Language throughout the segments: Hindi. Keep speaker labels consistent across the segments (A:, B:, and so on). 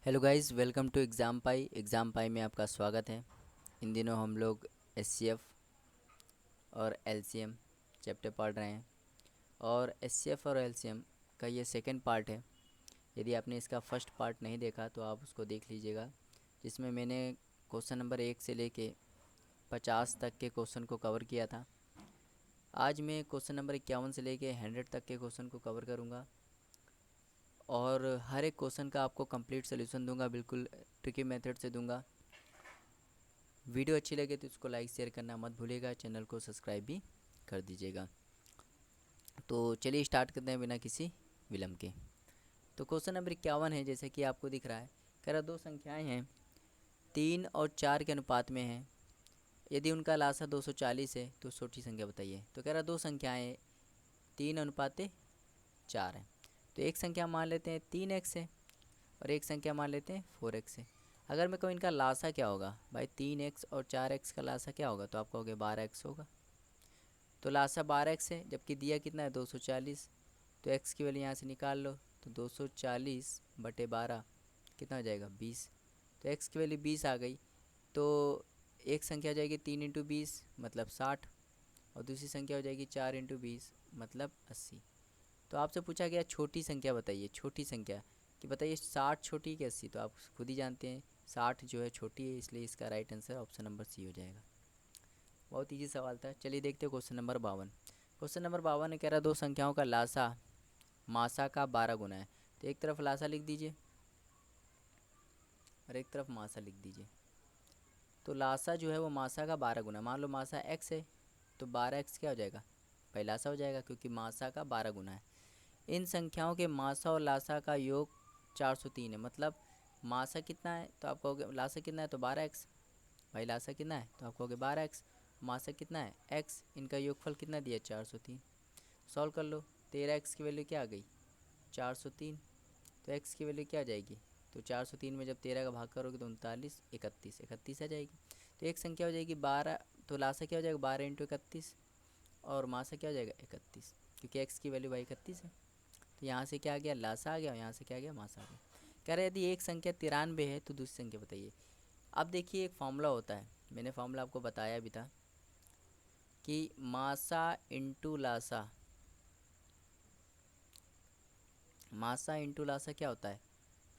A: Hello guys, welcome to Exam Pie में आपका स्वागत है। इन दिनों हम लोग एचसीएफ और एलसीएम चैप्टर पढ़ रहे हैं और एचसीएफ और एलसीएम का ये सेकंड पार्ट है। यदि आपने इसका फर्स्ट पार्ट नहीं देखा तो आप उसको देख लीजिएगा, जिसमें मैंने क्वेश्चन नंबर 1 से लेके 50 तक के क्वेश्चन को कवर किया था। आज मैं क्वेश्चन नंबर 51 से लेके 100 तक के क्वेश्चन को कवर करूँगा और हर एक क्वेश्चन का आपको कंप्लीट सोल्यूशन दूंगा, बिल्कुल ट्रिकी मेथड से दूंगा। वीडियो अच्छी लगे तो इसको लाइक शेयर करना मत भूलिएगा, चैनल को सब्सक्राइब भी कर दीजिएगा। तो चलिए स्टार्ट करते हैं बिना किसी विलम्ब के। तो क्वेश्चन नंबर 51 है, जैसे कि आपको दिख रहा है। कह रहा दो संख्याएं हैं 3 और 4 के अनुपात में हैं। यदि उनका लासा 240 है तो छोटी संख्या बताइए। तो कह रहा दो संख्याएं 3:4 है। तो एक संख्या मान लेते हैं 3x है और एक संख्या मान लेते हैं 4x है। अगर मैं कहूँ इनका लासा क्या होगा भाई, 3x और 4x का लासा क्या होगा, तो आप कहोगे 12x होगा। तो लासा 12x है, जबकि दिया कितना है 240। तो x की वैल्यू यहाँ से निकाल लो, तो 240/12 कितना हो जाएगा 20। तो x की वैल्यू 20 आ गई। तो एक संख्या हो जाएगी 3 × 20 मतलब 60 और दूसरी संख्या हो जाएगी 4 × 20 मतलब 80। तो आपसे पूछा गया छोटी संख्या बताइए, छोटी संख्या कि बताइए 60 छोटी कि 80। तो आप खुद ही जानते हैं 60 जो है छोटी है, इसलिए इसका right answer option number C हो जाएगा। बहुत इजी सवाल था। चलिए देखते हैं क्वेश्चन नंबर 52। क्वेश्चन नंबर 52 ने कह रहा दो संख्याओं का लासा मासा का 12 गुना है। तो एक तरफ लासा लिख दीजिए और एक तरफ मासा लिख दीजिए। तो लासा जो है वो मासा का 12 गुना, मान लो मासा x है तो 12x क्या हो जाएगा भाई लासा हो जाएगा, क्योंकि मासा का 12 गुना है। इन संख्याओं के मासा और लासा का योग 403 है। मतलब मासा कितना है तो आप कहोगे, लासा कितना है तो 12x। भाई लासा कितना है तो आप कहोगे 12x। मासा कितना है x। इनका योगफल कितना दिया 403। सॉल्व कर लो। 13x की वैल्यू क्या आ गई 403। तो x की वैल्यू क्या आ जाएगी, तो 403 में जब 13 का भाग करोगे तो 39 31 31 आ जाएगी। तो एक संख्या हो जाएगी 12। तो लासा क्या हो जाएगा 12 × 31 और मासा क्या हो जाएगा 31, क्योंकि x की वैल्यू भाई 31 है। तो यहाँ से क्या आ गया लासा आ गया और यहाँ से क्या आ गया मासा आ गया। कह रहे यदि एक संख्या 93 है तो दूसरी संख्या बताइए। अब देखिए एक फॉर्मूला होता है, मैंने फॉर्मूला आपको बताया भी था कि मासा इंटू लासा, मासा इंटू लासा क्या होता है,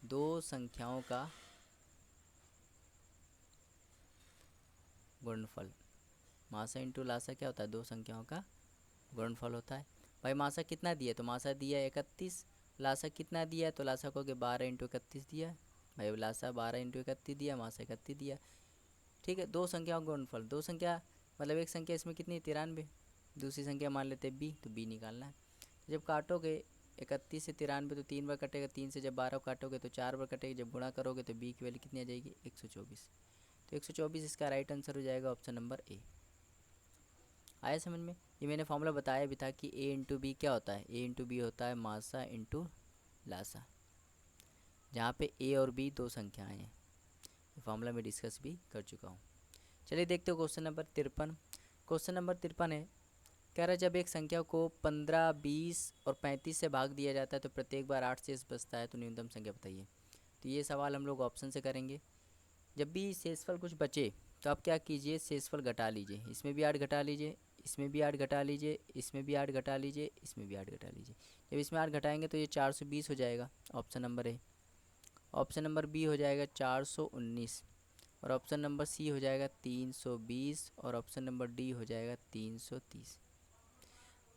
A: दो संख्याओं का गुणनफल। मासा इंटू लासा क्या होता है, दो संख्याओं का गुणनफल होता है। भाई मासा कितना दिया तो मासा दिया 31। लासा कितना दिया तो लासा को 12 × 31 दिया। भाई लासा 12 × 31 दिया, मासा 31 दिया। ठीक है, दो संख्याओं का गुणनफल। दो संख्या मतलब एक संख्या इसमें कितनी 93, दूसरी संख्या मान लेते बी, तो बी निकालना है। जब काटोगे 31 से 93 तो 3 बार कटेगा, 3 से जब 12 काटोगे तो 4 बार कटेगा, जब गुणा करोगे तो बी की वैल्यू कितनी आ जाएगी 124। तो 124 इसका राइट आंसर हो जाएगा ऑप्शन नंबर ए। आया समझ में। ये मैंने फॉर्मूला बताया भी था कि ए इंटू बी क्या होता है, ए इंटू बी होता है मासा इंटू लासा, जहाँ पे ए और बी दो संख्याएँ हैं। ये फॉर्मूला मैं डिस्कस भी कर चुका हूँ। चलिए देखते हो क्वेश्चन नंबर 53। क्वेश्चन नंबर 53 है, कह रहा है जब एक संख्या को 15, 20 और 35 से भाग दिया जाता है तो प्रत्येक बार 8 शेष बचता है, तो न्यूनतम संख्या बताइए। तो ये सवाल हम लोग ऑप्शन से करेंगे। जब भी शेषफल कुछ बचे तो आप क्या कीजिए, शेषफल घटा लीजिए। इसमें भी 8 घटा लीजिए, इसमें भी 8 घटा लीजिए, इसमें भी 8 घटा लीजिए, इसमें भी 8 घटा लीजिए। जब इसमें 8 घटाएंगे तो ये 420 हो जाएगा, option number A. Option number B हो जाएगा 419 और ऑप्शन नंबर सी हो जाएगा 320 और ऑप्शन नंबर डी हो जाएगा 330।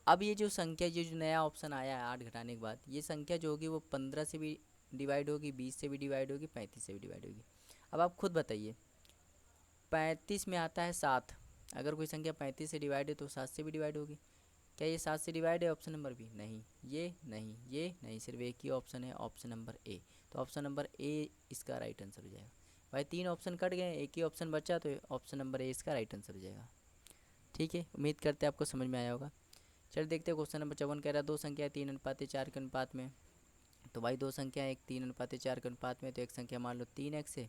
A: अब ये जो संख्या, ये जो नया ऑप्शन आया है 8 घटाने के बाद, ये संख्या जो होगी वो 15 से भी डिवाइड होगी, 20 से भी डिवाइड होगी, 35 से भी डिवाइड होगी। अब आप खुद बताइए, 35 में आता है 7। अगर कोई संख्या 35 से डिवाइड है तो 7 से भी डिवाइड होगी। क्या ये 7 से डिवाइड है ऑप्शन नंबर बी? नहीं, ये नहीं, ये नहीं, सिर्फ एक ही ऑप्शन है ऑप्शन नंबर ए। तो ऑप्शन नंबर ए इसका राइट आंसर हो जाएगा। भाई तीन ऑप्शन कट गए, एक ही ऑप्शन बचा, तो ऑप्शन नंबर ए इसका राइट आंसर हो जाएगा। ठीक है, उम्मीद करते हैं आपको समझ में आया होगा। चलिए देखते हैं क्वेश्चन नंबर 54। कह रहा है दो संख्या 3:4 के अनुपात में। तो भाई दो संख्या एक 3:4 के अनुपात में, तो एक संख्या मान लो 3x है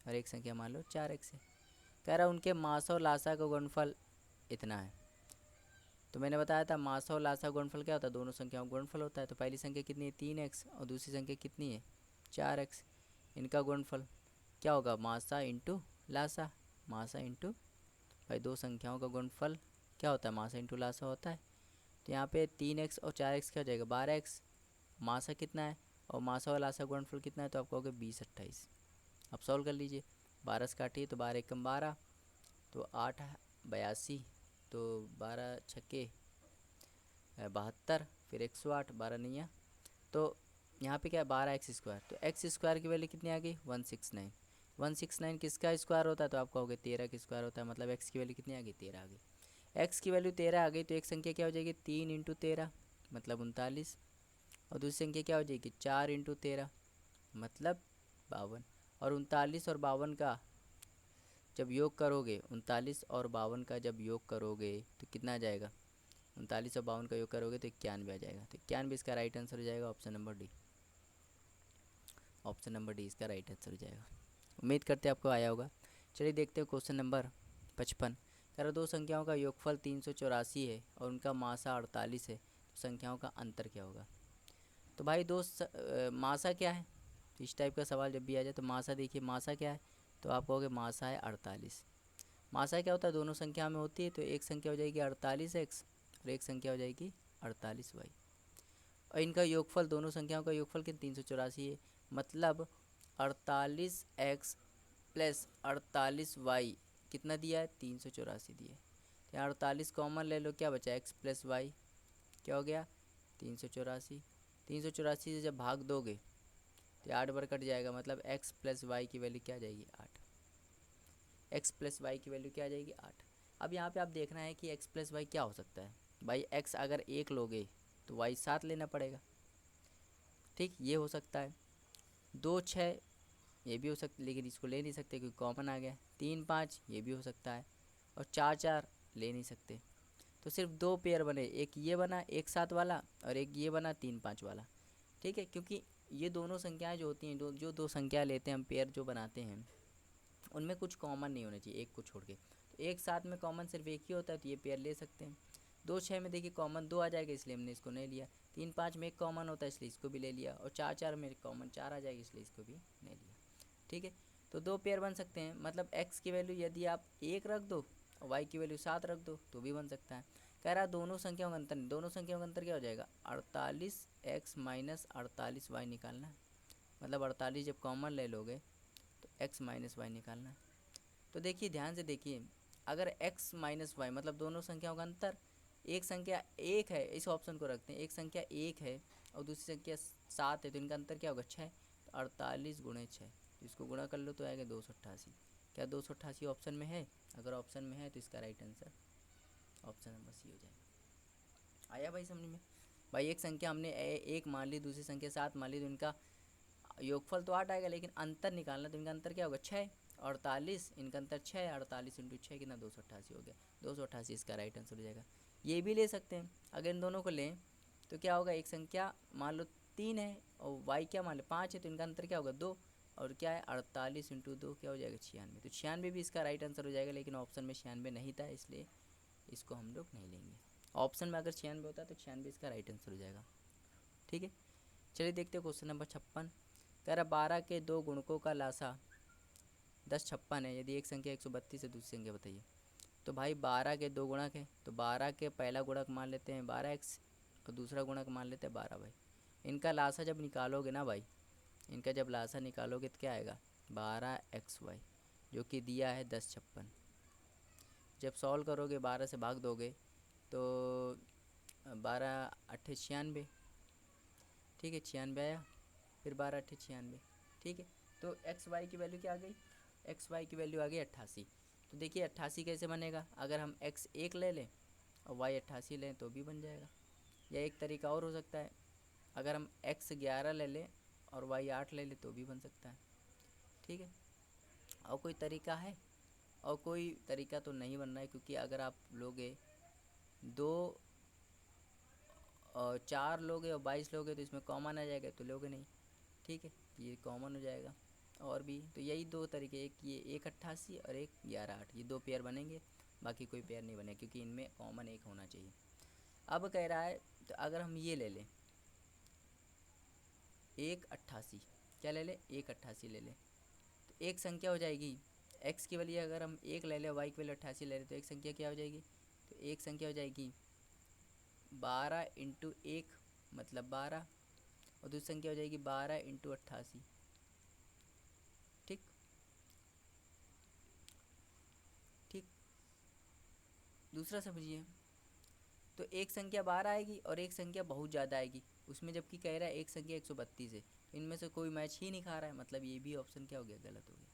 A: और एक संख्या मान लो 4x है। कह रहा है उनके मासा और लासा का गुणनफल इतना है। तो मैंने बताया था मासा और लासा का गुणनफल क्या होता है, दोनों संख्याओं का गुणनफल होता है। तो पहली संख्या कितनी है 3x और दूसरी संख्या कितनी है 4x। इनका गुणनफल क्या होगा, मासा इंटू लासा। मासा इंटू, भाई दो संख्याओं का गुणनफल क्या होता है, मासा इंटू लासा होता है। तो यहाँ पे 3x और 4x क्या हो जाएगा, 12x। मासा कितना है और मासा और लासा गुणनफल कितना है, तो आप कहोगे 20 28। अब सॉल्व कर लीजिए, 12 से काटिए तो 12 एकम 12, तो 8 82, तो 12 छक्के 72, फिर 108, 12 नहीं है तो यहाँ पे क्या है 12x²। तो x² की वैल्यू कितनी आ गई, 169। 169 किसका स्क्वायर होता है, तो आप कहोगे 13 का स्क्वायर होता है। मतलब x की वैल्यू कितनी आ गई, 13 आ गई। x की वैल्यू 13 आ गई तो एक संख्या क्या हो जाएगी, 3 इंटू 13 मतलब 39। और दूसरी संख्या क्या हो जाएगी, 4 इंटू 13 मतलब 52। और 39 और 52 का जब योग करोगे, 39 और 52 का जब योग करोगे तो कितना आ जाएगा, 39 और 52 का योग करोगे तो 91 आ जाएगा। तो 91 इसका राइट आंसर हो जाएगा, option number D. Option number D इसका राइट आंसर हो जाएगा। उम्मीद करते हैं आपको आया होगा। चलिए देखते हैं क्वेश्चन नंबर 55। कह रहा दो संख्याओं का योगफल 384 है और उनका मासा 48 है, तो संख्याओं का अंतर क्या होगा। तो भाई मासा क्या है, इस टाइप का सवाल जब भी आ जाए तो मासा देखिए, मासा क्या है, तो आप कहोगे मासा है 48। मासा क्या होता है, दोनों संख्या में होती है, तो एक संख्या हो जाएगी 48x और एक संख्या हो जाएगी 48y। और इनका योगफल, दोनों संख्याओं का योगफल कितना, 384 है। मतलब 48x प्लस 48y कितना दिया है, 384 दिया है। तो यहाँ 48 कॉमन ले लो, क्या बचा, x प्लस वाई क्या हो गया, 384। 384 से जब भाग दोगे तो 8 बार कट जाएगा, मतलब x प्लस वाई की वैल्यू क्या आ जाएगी, 8। x प्लस वाई की वैल्यू क्या आ जाएगी, 8। अब यहाँ पे आप देखना है कि x प्लस वाई क्या हो सकता है। भाई x अगर 1 लोगे तो y 7 लेना पड़ेगा, ठीक, ये हो सकता है। 2 6 ये भी हो सकता, लेकिन इसको ले नहीं सकते क्योंकि कॉमन आ गया। 3 5 ये भी हो सकता है, और 4 4 ले नहीं सकते। तो सिर्फ दो पेयर बने, एक ये बना एक 7 वाला और एक ये बना 3 5 वाला, ठीक है। क्योंकि ये दोनों संख्याएं जो होती हैं, जो दो संख्या लेते हैं हम, पेयर जो बनाते हैं, उनमें कुछ कॉमन नहीं होना चाहिए एक को छोड़ के। तो एक 7 में कॉमन सिर्फ एक ही होता है, तो ये पेयर ले सकते हैं। 2 6 में देखिए कॉमन 2 आ जाएगा, इसलिए हमने इसको नहीं लिया। 3 5 में एक कॉमन होता है, इसलिए इसको भी ले लिया। और 4 4 में कॉमन 4 आ जाएगी, इसलिए इसको भी नहीं लिया, ठीक है। तो दो पेयर बन सकते हैं। मतलब x की वैल्यू यदि आप 1 रख दो और y की वैल्यू 7 रख दो तो भी बन सकता है। कह रहा है दोनों संख्याओं का अंतर, दोनों संख्याओं का अंतर क्या हो जाएगा, 48x माइनस 48y निकालना है। मतलब 48 जब कॉमन ले लोगे तो x माइनस वाई निकालना है। तो देखिए ध्यान से देखिए, अगर x माइनस वाई मतलब दोनों संख्याओं का अंतर, एक संख्या 1 है, इस ऑप्शन को रखते हैं, एक संख्या 1 है और दूसरी संख्या 7 है, तो इनका अंतर क्या होगा, 6। तो 48 गुणे 6, तो इसको गुणा कर लो तो आएगा 288। क्या 288 ऑप्शन में है, अगर ऑप्शन में है तो इसका right answer option number C हो जाएगा। आया भाई समझ में। भाई एक संख्या हमने एक मान ली, दूसरी संख्या 7 मान ली, तो इनका योगफल तो 8 आएगा, लेकिन अंतर निकालना, तो इनका अंतर क्या होगा, 6। 48 इनका अंतर 6, 48 इंटू 6 कितना, 288 हो गया। 288 इसका राइट आंसर हो जाएगा। ये भी ले सकते हैं, अगर इन दोनों को लें तो क्या होगा, एक संख्या मान लो 3 है और वाई क्या मान लो 5 है, तो इनका अंतर क्या होगा, 2। और क्या है 48 इंटू 2 क्या हो जाएगा, 96। तो 96 भी इसका राइट आंसर हो जाएगा, लेकिन ऑप्शन में 96 नहीं था, इसलिए इसको हम लोग नहीं लेंगे। ऑप्शन में अगर 96 होता तो 96 इसका राइट आंसर हो जाएगा, ठीक है। चलिए देखते हैं क्वेश्चन नंबर 56। कह रहा 12 के दो गुणकों का लासा 10 56 है, यदि एक संख्या 132 है, दूसरी संख्या बताइए। तो भाई 12 के दो गुणक हैं, तो 12 के पहला गुणक मान लेते हैं 12x और दूसरा गुणक मान लेते हैं 12y। इनका लासा जब निकालोगे ना भाई, इनका जब लासा निकालोगे तो क्या आएगा, 12xy, जो कि दिया है 10 56। जब सॉल्व करोगे 12 से भाग दोगे तो 12 8 96, ठीक है, 96 आया, फिर 12 8 96, ठीक है। तो एक्स वाई की वैल्यू क्या आ गई, एक्स वाई की वैल्यू आ गई 88। तो देखिए 88 कैसे बनेगा, अगर हम x 1 ले लें और y 88 लें तो भी बन जाएगा। या एक तरीका और हो सकता है, अगर हम x 11 ले लें और y 8 ले लें तो भी बन सकता है, ठीक है। और कोई तरीका है, और कोई तरीका तो नहीं बन रहा है, क्योंकि अगर आप लोगे 2 और 4 लोगे और 22 लोगे तो इसमें कॉमन आ जाएगा, तो लोगे नहीं, ठीक है, ये कॉमन हो जाएगा। और भी तो यही दो तरीके, एक ये 1 88 और एक 11 8, ये दो पेयर बनेंगे, बाकी कोई पेयर नहीं बने, क्योंकि इनमें कॉमन एक होना चाहिए। अब कह रहा है तो अगर हम ये ले लें 1 88, क्या ले ले, 188 ले ले। तो एक संख्या हो जाएगी, x की वैल्यू अगर हम 1 ले लें, y की वैल्यू 88 ले लें, तो एक संख्या क्या हो जाएगी, तो एक संख्या हो जाएगी 12 इंटू 1 मतलब 12, और दूसरी संख्या हो जाएगी 12 इंटू 88। ठीक ठीक, दूसरा समझिए, तो एक संख्या 12 आएगी और एक संख्या बहुत ज़्यादा आएगी, उसमें जबकि कह रहा है एक संख्या 132 है, तो इनमें से कोई मैच ही नहीं खा रहा है, मतलब ये भी ऑप्शन क्या हो गया, गलत हो गया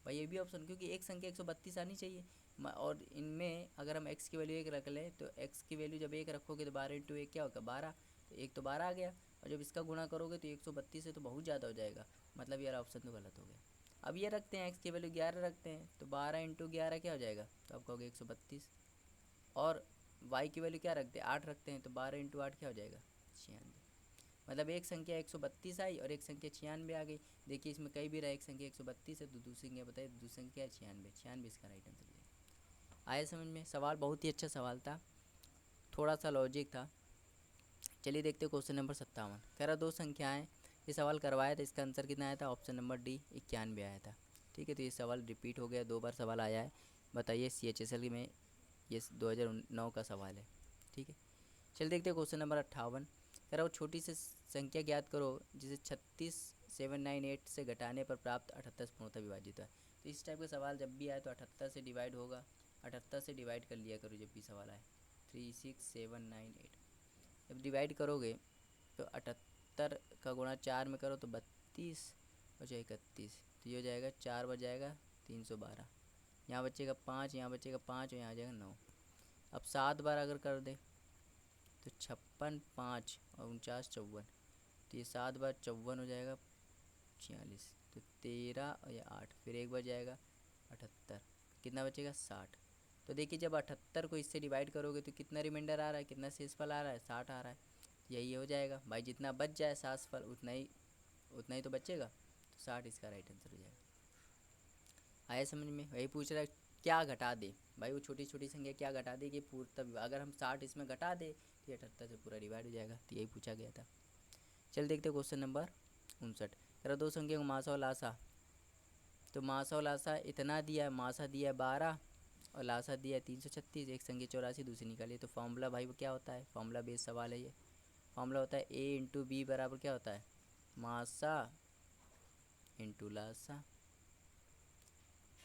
A: भाई, ये भी ऑप्शन, क्योंकि एक संख्या 132 आनी चाहिए। और इनमें अगर हम x की वैल्यू 1 रख लें, तो x की वैल्यू जब 1 रखोगे तो 12 इंटू 1 क्या होगा, 12, तो एक तो 12 आ गया, और जब इसका गुणा करोगे तो 132 से तो बहुत ज़्यादा हो जाएगा, मतलब यार ऑप्शन तो गलत हो गया। अब ये रखते हैं x की वैल्यू 11 रखते हैं, तो 12 इंटू 11 क्या हो जाएगा, तो आप कहोगे 132, और y की वैल्यू क्या रखते हैं, 8 रखते हैं, तो 12 इंटू 8 क्या हो जाएगा, 96, मतलब एक संख्या 132 आई और एक संख्या 96 आ गई। देखिए इसमें कई भी रहा, एक संख्या 132 है तो दूसरी संख्या बताइए, दूसरी संख्या 96, 96 इसका राइट आंसर है। आया समझ में, सवाल बहुत ही अच्छा सवाल था, थोड़ा सा लॉजिक था। चलिए देखते क्वेश्चन नंबर 57, कह रहा दो संख्याएं, ये सवाल करवाया था, इसका आंसर कितना आया था, ऑप्शन नंबर डी 91 आया था। ठीक है, तो ये सवाल रिपीट हो गया, 2 बार सवाल आया है। बताइए CHSL में ये 2009 का सवाल है। ठीक है, चलिए देखते हैं क्वेश्चन नंबर 58, कह रहा वो छोटी सी संख्या ज्ञात करो जिसे 36798 से घटाने पर प्राप्त 78 से पूर्णतः विभाजित है। तो इस टाइप का सवाल जब भी आए तो 78 से डिवाइड होगा, 78 से डिवाइड कर लिया करो जब भी सवाल आए। 36798 जब डिवाइड करोगे तो 78 का गुणा 4 में करो तो 32 और जो 31, तो ये हो जाएगा 4 बच जाएगा 312, यहाँ बचेगा 5, यहाँ बचेगा 5 और यहाँ आ जाएगा 9। अब 7 बार अगर कर दे तो 56, 5 और 49, 54, तो ये 7 बार 54 हो जाएगा 46, तो 13 और या 8, फिर एक बार जाएगा 78, कितना बचेगा 60। तो देखिए जब 78 को इससे डिवाइड करोगे तो कितना रिमाइंडर आ रहा है, कितना शेषफल आ रहा है, 60 आ रहा है, यही हो जाएगा भाई, जितना बच जाए शेषफल उतना ही तो बचेगा, तो 60 इसका राइट आंसर हो जाएगा। आया समझ में, वही पूछ रहा है क्या घटा दे, भाई वो छोटी छोटी संख्या क्या घटा दे कि पूर्णतः, अगर हम 60 इसमें घटा दे तो 78 से पूरा डिवाइड हो जाएगा, तो यही पूछा गया था। चल देखते क्वेश्चन नंबर 59, तेरा दो संख्या को मासा और लासा, तो मासा और लासा इतना दिया है, मासा दिया है 12 और लासा दिया है 336, एक संख्या 84 दूसरी निकालिए। तो फॉर्मूला भाई वो क्या होता है, फॉर्मूला बेस्ड सवाल है ये, फॉर्मूला होता है A इंटू बी बराबर क्या होता है, मासा इंटू लासा।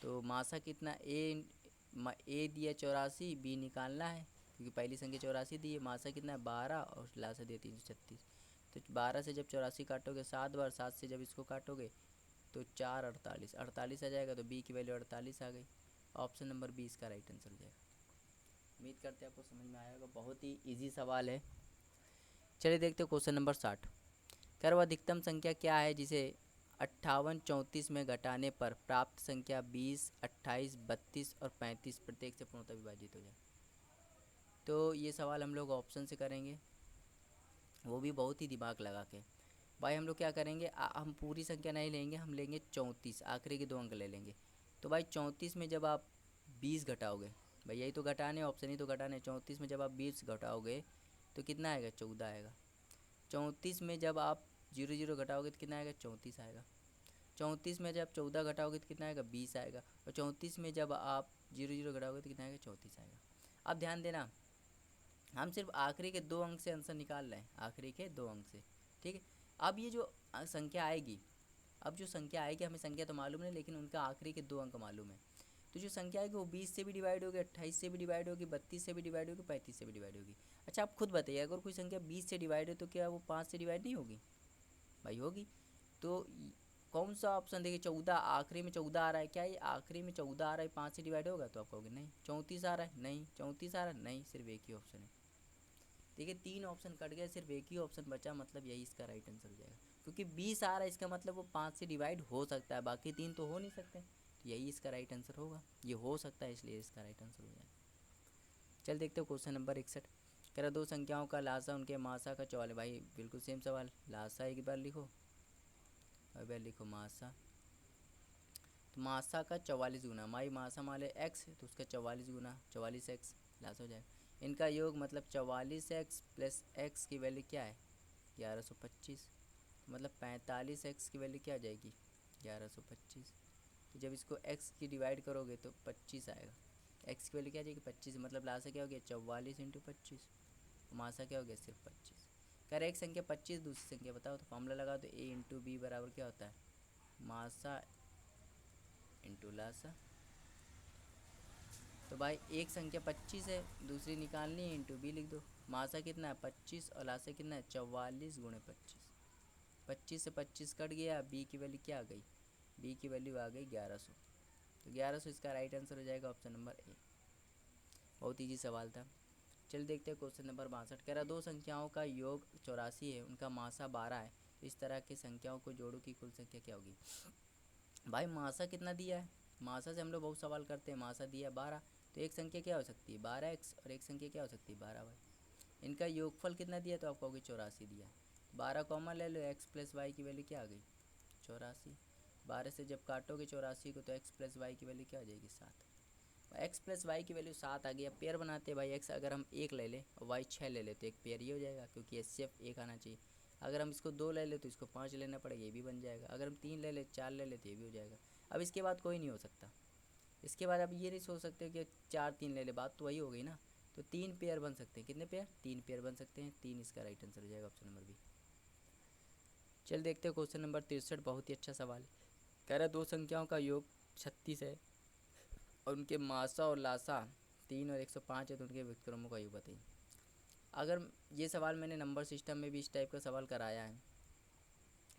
A: तो मासा कितना, ए दिया 84, बी निकालना है क्योंकि पहली संख्या 84 दी है, मासा कितना है 12 और लासा दिया 336। तो 12 से जब 84 काटोगे 7 बार, 7 से जब इसको काटोगे तो 4 48, 48 आ जाएगा, तो बी की वैल्यू 48 आ गई, ऑप्शन नंबर बी इसका राइट आंसर हो जाएगा। उम्मीद करते हैं आपको समझ में आएगा, बहुत ही ईजी सवाल है। चलिए देखते हैं क्वेश्चन नंबर 60, कह रहा अधिकतम संख्या क्या है जिसे 58 34 में घटाने पर प्राप्त संख्या 20 28 32 और 35 प्रत्येक से पूर्णतः विभाजित हो जाए। तो ये सवाल हम लोग ऑप्शन से करेंगे, वो भी बहुत ही दिमाग लगा के। भाई हम लोग क्या करेंगे, हम पूरी संख्या नहीं लेंगे, हम लेंगे 34, आखिरी के 2 अंक ले लेंगे। तो भाई 34 में जब आप 20 घटाओगे, भाई यही तो घटाने, ऑप्शन ही तो घटाने, 34 में जब आप 20 घटाओगे तो कितना आएगा, 14 आएगा। 34 में जब आप 0 0 घटाओगे तो कितना आएगा, 34 आएगा। 34 में जब 14 घटाओगे तो कितना आएगा, 20 आएगा। और 34 में जब आप 0 0 घटाओगे तो कितना आएगा, 34 आएगा। अब ध्यान देना, हम सिर्फ आखिरी के 2 अंक से आंसर निकाल रहे हैं, आखिरी के 2 अंक से। ठीक है, अब ये जो संख्या आएगी, अब जो संख्या आएगी, हमें संख्या तो मालूम नहीं लेकिन उनका आखिरी के 2 अंक मालूम है। तो जो संख्या आएगी वो 20 से भी डिवाइड होगी, 28 से भी डिवाइड होगी, 32 से भी डिवाइड होगी, 35 से भी डिवाइड होगी। अच्छा आप खुद बताइए, अगर कोई संख्या 20 से डिवाइड है तो क्या वो 5 से डिवाइड नहीं होगी, भाई होगी। तो कौन सा ऑप्शन देखिए, 14, आखिरी में 14 आ रहा है, क्या ये आखिरी में 14 आ रहा है 5 से डिवाइड होगा, तो आप कहोगे नहीं। 34 आ रहा है, नहीं। 34 आ रहा है, नहीं, सिर्फ एक ही ऑप्शन है। देखिए 3 ऑप्शन कट गए, सिर्फ एक ही ऑप्शन बचा, मतलब यही इसका राइट आंसर हो जाएगा, क्योंकि 20 आ रहा है इसका मतलब वो 5 से डिवाइड हो सकता है, बाकी 3 तो हो नहीं सकते, तो यही इसका राइट आंसर होगा, ये हो सकता है इसलिए इसका राइट आंसर हो जाएगा। चल देखते हो क्वेश्चन नंबर 61, कह रहा दो संख्याओं का लासा उनके मासा का 44, भाई बिल्कुल सेम सवाल, लासा एक बार लिखो और बार लिखो मासा। तो मासा का 44 गुना, माई मासा माले एक्स तो उसका 44 गुना 44 एक्स लासा हो जाएगा। इनका योग मतलब 44 एक्स प्लस एक्स की वैल्यू क्या है, 1125। मतलब 45x की वैल्यू क्या आ जाएगी 1125। तो जब इसको x की डिवाइड करोगे तो 25 आएगा। x की वैल्यू क्या आ जाएगी 25, मतलब लासा क्या हो गया 44 इंटू 25, मासा क्या हो गया सिर्फ 25। कह रहे एक संख्या 25 दूसरी संख्या बताओ, तो फॉर्मूला लगा दो a इंटू बी बराबर क्या होता है मासा इंटू लासा। तो भाई एक संख्या 25 है, दूसरी निकालनी है, इंटू बी लिख दो। मासा कितना है 25 और लासा कितना है 44 गुणे 25। 25 से 25 कट गया, बी की वैल्यू क्या आ गई, बी की वैल्यू आ गई 1100। तो 1100 इसका राइट आंसर हो जाएगा ऑप्शन नंबर ए। बहुत ईजी सवाल था। चल देखते हैं क्वेश्चन नंबर 62। कह रहा दो संख्याओं का योग 84 है, उनका मासा 12 है, तो इस तरह की संख्याओं को जोड़ो की कुल संख्या क्या होगी। भाई मासा कितना दिया है, मासा से हम लोग बहुत सवाल करते हैं, मासा दिया है 12, तो एक संख्या क्या हो सकती है 12x और एक संख्या क्या हो सकती है 12y। इनका योगफल कितना दिया तो आप कहोगे 84 दिया है। 12 कॉमन ले लो, x प्लस वाई की वैल्यू क्या आ गई 84। 12 से जब काटोगे 84 को तो x प्लस वाई की वैल्यू क्या हो जाएगी 7। x प्लस वाई की वैल्यू 7 आ गई। अब पेयर बनाते हैं भाई, x अगर हम 1 ले लें और y 6 ले लें तो एक पेयर ही हो जाएगा, क्योंकि HCF 1 आना चाहिए। अगर हम इसको 2 ले लें तो इसको 5 लेना पड़ेगा, ये भी बन जाएगा। अगर हम 3 ले लें 4 ले लें तो ये भी हो जाएगा। अब इसके बाद कोई नहीं हो सकता, इसके बाद आप ये नहीं सोच सकते कि 4 3 ले ले, बात तो वही हो गई ना। तो 3 पेयर बन सकते हैं, कितने पेयर 3 पेयर बन सकते हैं, 3 इसका राइट आंसर हो जाएगा ऑप्शन नंबर बी। चल देखते हैं क्वेश्चन नंबर 63, बहुत ही अच्छा सवाल है। कह रहा है दो संख्याओं का योग 36 है और उनके मासा और लासा 3 और 105 है, तो उनके व्युत्क्रमों का योग बताइए। अगर ये सवाल मैंने नंबर सिस्टम में भी इस टाइप का सवाल कराया है,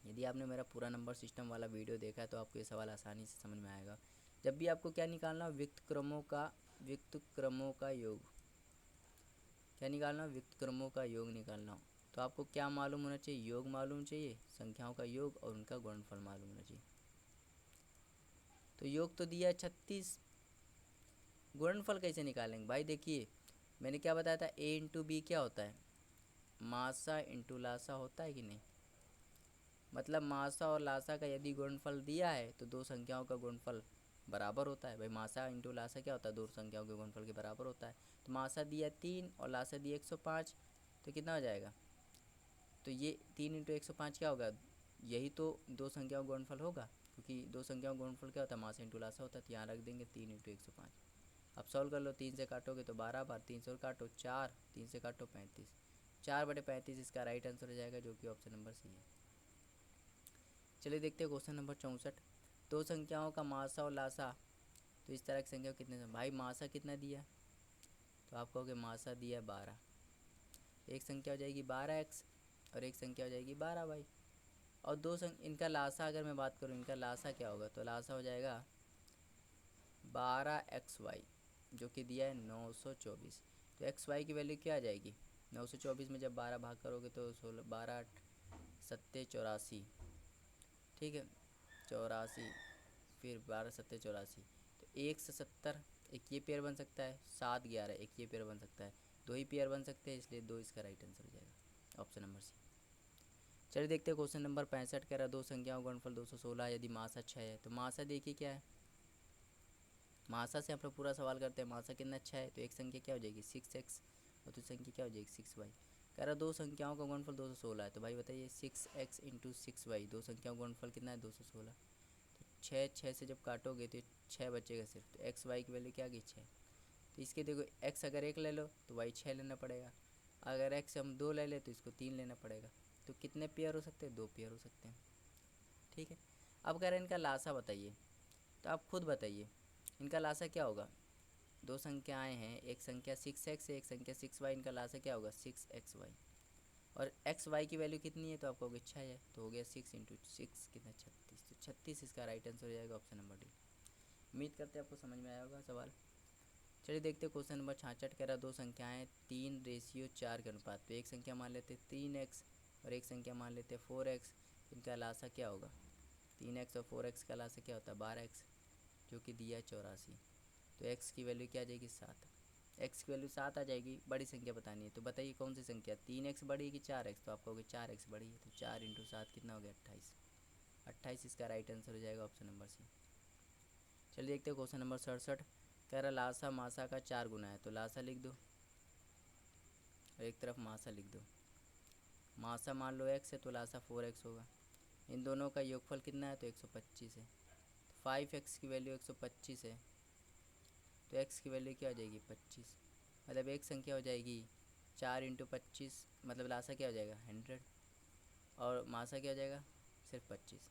A: यदि आपने मेरा पूरा नंबर सिस्टम वाला वीडियो देखा है तो आपको ये सवाल आसानी से समझ में आएगा। जब भी आपको क्या निकालना, व्युत्क्रमों का योग, क्या निकालना व्युत्क्रमों का योग निकालना हो, तो आपको क्या मालूम होना चाहिए, योग मालूम चाहिए, संख्याओं का योग और उनका गुणनफल मालूम होना चाहिए। तो योग तो दिया 36, गुणनफल कैसे निकालेंगे भाई। देखिए मैंने क्या बताया था, a इंटू बी क्या होता है मासा इंटू लासा होता है कि नहीं। मतलब मासा और लासा का यदि गुणनफल दिया है तो दो संख्याओं का गुणनफल बराबर होता है। भाई मासा इंटू लासा क्या होता है, दो संख्याओं के गुणनफल के बराबर होता है। तो मासा दिया 3 और लासा दिया 105, तो कितना हो जाएगा, तो ये 3 इंटू 105 क्या होगा, यही तो दो संख्याओं का गुणनफल होगा, क्योंकि दो संख्याओं का गुणनफल क्या होता है मासा इंटू लासा होता है। तो यहाँ रख देंगे 3 इंटू 105। अब सॉल्व कर लो, 3 से काटोगे तो 12 बार, 3 से और काटो 4, 3 से काटो 35, 4/35 इसका राइट आंसर हो जाएगा, जो कि ऑप्शन नंबर सी है। चलिए देखते हैं क्वेश्चन नंबर 64। दो संख्याओं का मासा और लासा, तो इस तरह की संख्या कितने हैं भाई। मासा कितना दिया, तो आप कहोगे मासा दिया 12, एक संख्या हो जाएगी 12x और एक संख्या हो जाएगी 12y। और इनका लासा अगर मैं बात करूँ, इनका लासा क्या होगा, तो लासा हो जाएगा 12xy, जो कि दिया है 924। तो xy की वैल्यू क्या आ जाएगी 924 में जब 12 भाग करोगे तो 16, 12 सत्ते 84, ठीक है 84, फिर 12 सत्ते 84, तो 1 से 70, एक ये पेयर बन सकता है, 7 11 एक ये पेयर बन सकता है, दो ही पेयर बन सकते हैं, इसलिए 2 इसका राइट आंसर हो जाएगा ऑप्शन नंबर सी। चलिए देखते हैं क्वेश्चन नंबर 65। कह रहा है दो संख्याओं का गुणनफल 216 यदि मासा 6 है, तो मासा देखिए क्या है, मासा से हम लोग पूरा सवाल करते हैं, मासा कितना अच्छा है, तो एक संख्या क्या हो जाएगी 6x और दूसरी संख्या क्या हो जाएगी 6y। कह रहा दो संख्याओं का गुणनफल 216 है, तो भाई बताइए 6x इंटू 6y, दो संख्याओं का गुणनफल कितना है 216। तो 6 से जब काटोगे तो 6 बचेगा सिर्फ, तो एक्स वाई की वैल्यू क्या आ गई 6। तो इसके देखो x अगर 1 ले लो तो y 6 लेना पड़ेगा, अगर x हम 2 ले लें तो इसको 3 लेना पड़ेगा। तो कितने पेयर हो सकते हैं, 2 पेयर हो सकते हैं, ठीक है। अब कह रहे हैं इनका लासा बताइए, तो आप खुद बताइए इनका लासा क्या होगा। दो संख्याएं हैं, एक संख्या 6x है, एक संख्या 6y, इनका लासा क्या होगा 6xy। और xy की वैल्यू कितनी है, तो आप कहोगे 6 है, तो हो गया 6 इंटू 6 कितना 36, तो 36 इसका राइट आंसर हो जाएगा ऑप्शन नंबर डी। उम्मीद करते हैं आपको समझ में आया होगा सवाल। चलिए देखते हैं क्वेश्चन नंबर 66। कह रहा दो संख्याएं 3:4 के अनुपात पे, एक संख्या मान लेते 3x और एक संख्या मान लेते 4x, इनका लासा क्या होगा। 3x और 4x का लासा क्या होता है 12x, जो कि दिया 84। तो x की वैल्यू क्या आ जाएगी 7, x की वैल्यू 7 आ जाएगी। बड़ी संख्या बतानी है, तो बताइए कौन सी संख्या, 3x बड़ी है कि 4x, तो आप कहोगे 4x बड़ी है, तो 4 इंटू 7 कितना हो गया 28, 28 इसका राइट आंसर हो जाएगा ऑप्शन नंबर सी। चलिए देखते हैं क्वेश्चन नंबर 67। कह रहा लासा मासा का 4 गुना है, तो लासा लिख दो और एक तरफ मासा लिख दो। मासा मान लो x है तो लासा 4x होगा, इन दोनों का योगफल कितना है, तो 125 है। 5x की वैल्यू 125 है, तो x की वैल्यू क्या हो जाएगी, 25। मतलब एक संख्या हो जाएगी 4 इंटू 25, मतलब लासा क्या हो जाएगा 100, और मासा क्या हो जाएगा सिर्फ 25।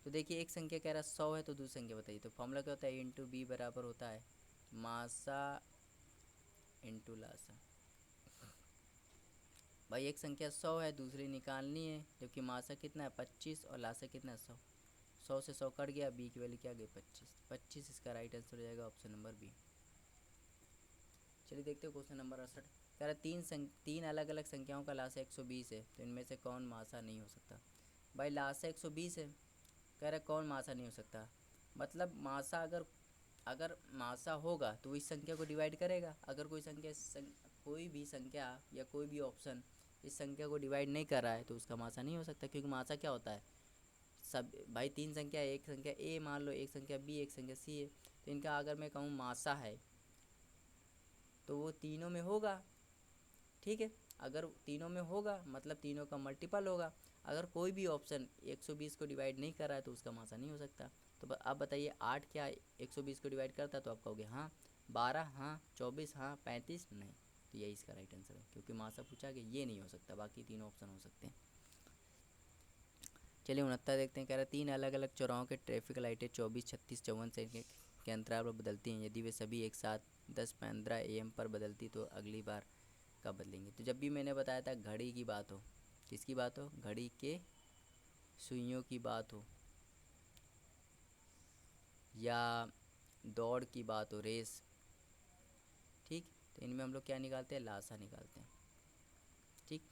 A: तो देखिए एक संख्या कह रहा 100 है, तो दूसरी संख्या बताइए। तो फॉर्मूला क्या होता है, इंटू बी बराबर होता है मासा इंटू लासा। भाई एक संख्या 100 है, दूसरी निकालनी है, जबकि मासा कितना है 25 और लासा कितना है 100। 100 से 100 कट गया, बी की वैल्यू क्या गई 25। 25 इसका राइट आंसर हो जाएगा ऑप्शन नंबर बी। चलिए देखते हो क्वेश्चन नंबर 68। कह रहा तीन अलग अलग संख्याओं का लासा 120 है, तो इनमें से कौन मासा नहीं हो सकता। भाई लासा 120 है, कह रहा कौन मासा नहीं हो सकता, मतलब मासा अगर मासा होगा तो इस संख्या को डिवाइड करेगा। अगर कोई भी संख्या या कोई भी ऑप्शन इस संख्या को डिवाइड नहीं कर रहा है तो उसका मासा नहीं हो सकता, क्योंकि मासा क्या होता है, सब भाई तीन संख्या है, एक संख्या ए मान लो, एक संख्या बी, एक संख्या सी है, तो इनका अगर मैं कहूँ मासा है तो वो तीनों में होगा, ठीक है। अगर तीनों में होगा मतलब तीनों का मल्टीपल होगा। अगर कोई भी ऑप्शन 120 को डिवाइड नहीं कर रहा है तो उसका मासा नहीं हो सकता। तो आप बताइए 8 क्या 120 को डिवाइड करता है, तो आप कहोगे हाँ। 12 हाँ, 24 हाँ, 35 नहीं। तो यही इसका राइट आंसर है, क्योंकि मासा पूछा कि ये नहीं हो सकता, बाकी तीनों ऑप्शन हो सकते हैं। चलिए 69 देखते हैं। कह रहा है तीन अलग अलग चौराहों के ट्रैफिक लाइटें 24, 36, 54 सेकंड के अंतराल पर बदलती हैं। यदि वे सभी एक साथ 10:15 AM पर बदलती तो अगली बार कब बदलेंगे। तो जब भी मैंने बताया था घड़ी की बात हो, किसकी बात हो, घड़ी के सुइयों की बात हो, या दौड़ की बात हो, रेस, ठीक, तो इनमें हम लोग क्या निकालते हैं, लासा निकालते हैं, ठीक।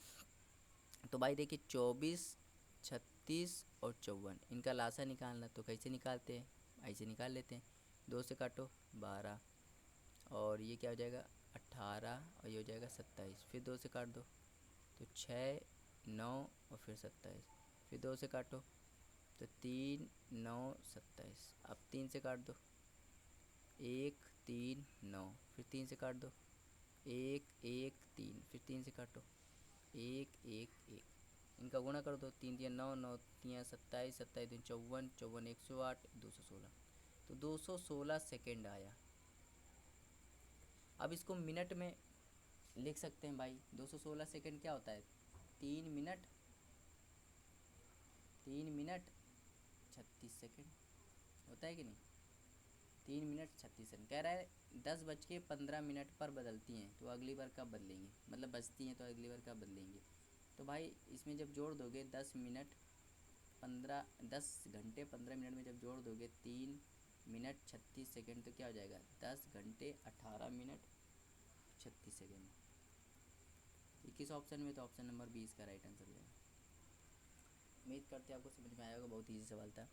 A: तो भाई देखिए 24, 36 और 54 इनका लासा निकालना, तो कैसे निकालते हैं, ऐसे निकाल लेते हैं। 2 से काटो 12, और ये क्या हो जाएगा 18, और ये हो जाएगा 27। फिर 2 से काट दो तो 6, 9 और फिर 27। फिर 2 से काटो तो 3, 9, 27। अब 3 से काट दो 1, 3, 9। फिर 3 से काट दो 1, 1, 3। फिर 3 से काटो 1, 1, 1। इनका गुणा कर दो, 3 3 9, 9 3 27, 27 3 54, 54 108, 216। तो 216 सेकेंड आया। अब इसको मिनट में लिख सकते हैं भाई। 216 सेकेंड क्या होता है, 3 मिनट 36 सेकेंड होता है कि नहीं। 3 मिनट 36 सेकेंड। कह रहा है 10:15 पर बदलती हैं तो अगली बार कब बदलेंगे, मतलब बजती हैं तो अगली बार कब बदलेंगे। तो भाई इसमें जब जोड़ दोगे 10 घंटे 15 मिनट में जब जोड़ दोगे 3 मिनट 36 सेकेंड, तो क्या हो जाएगा 10 घंटे 18 मिनट 36 सेकेंड। ये किस ऑप्शन में, तो ऑप्शन नंबर 20 का राइट आंसर हो जाएगा। उम्मीद करते हैं आपको समझ में आया होगा, बहुत ईजी सवाल था।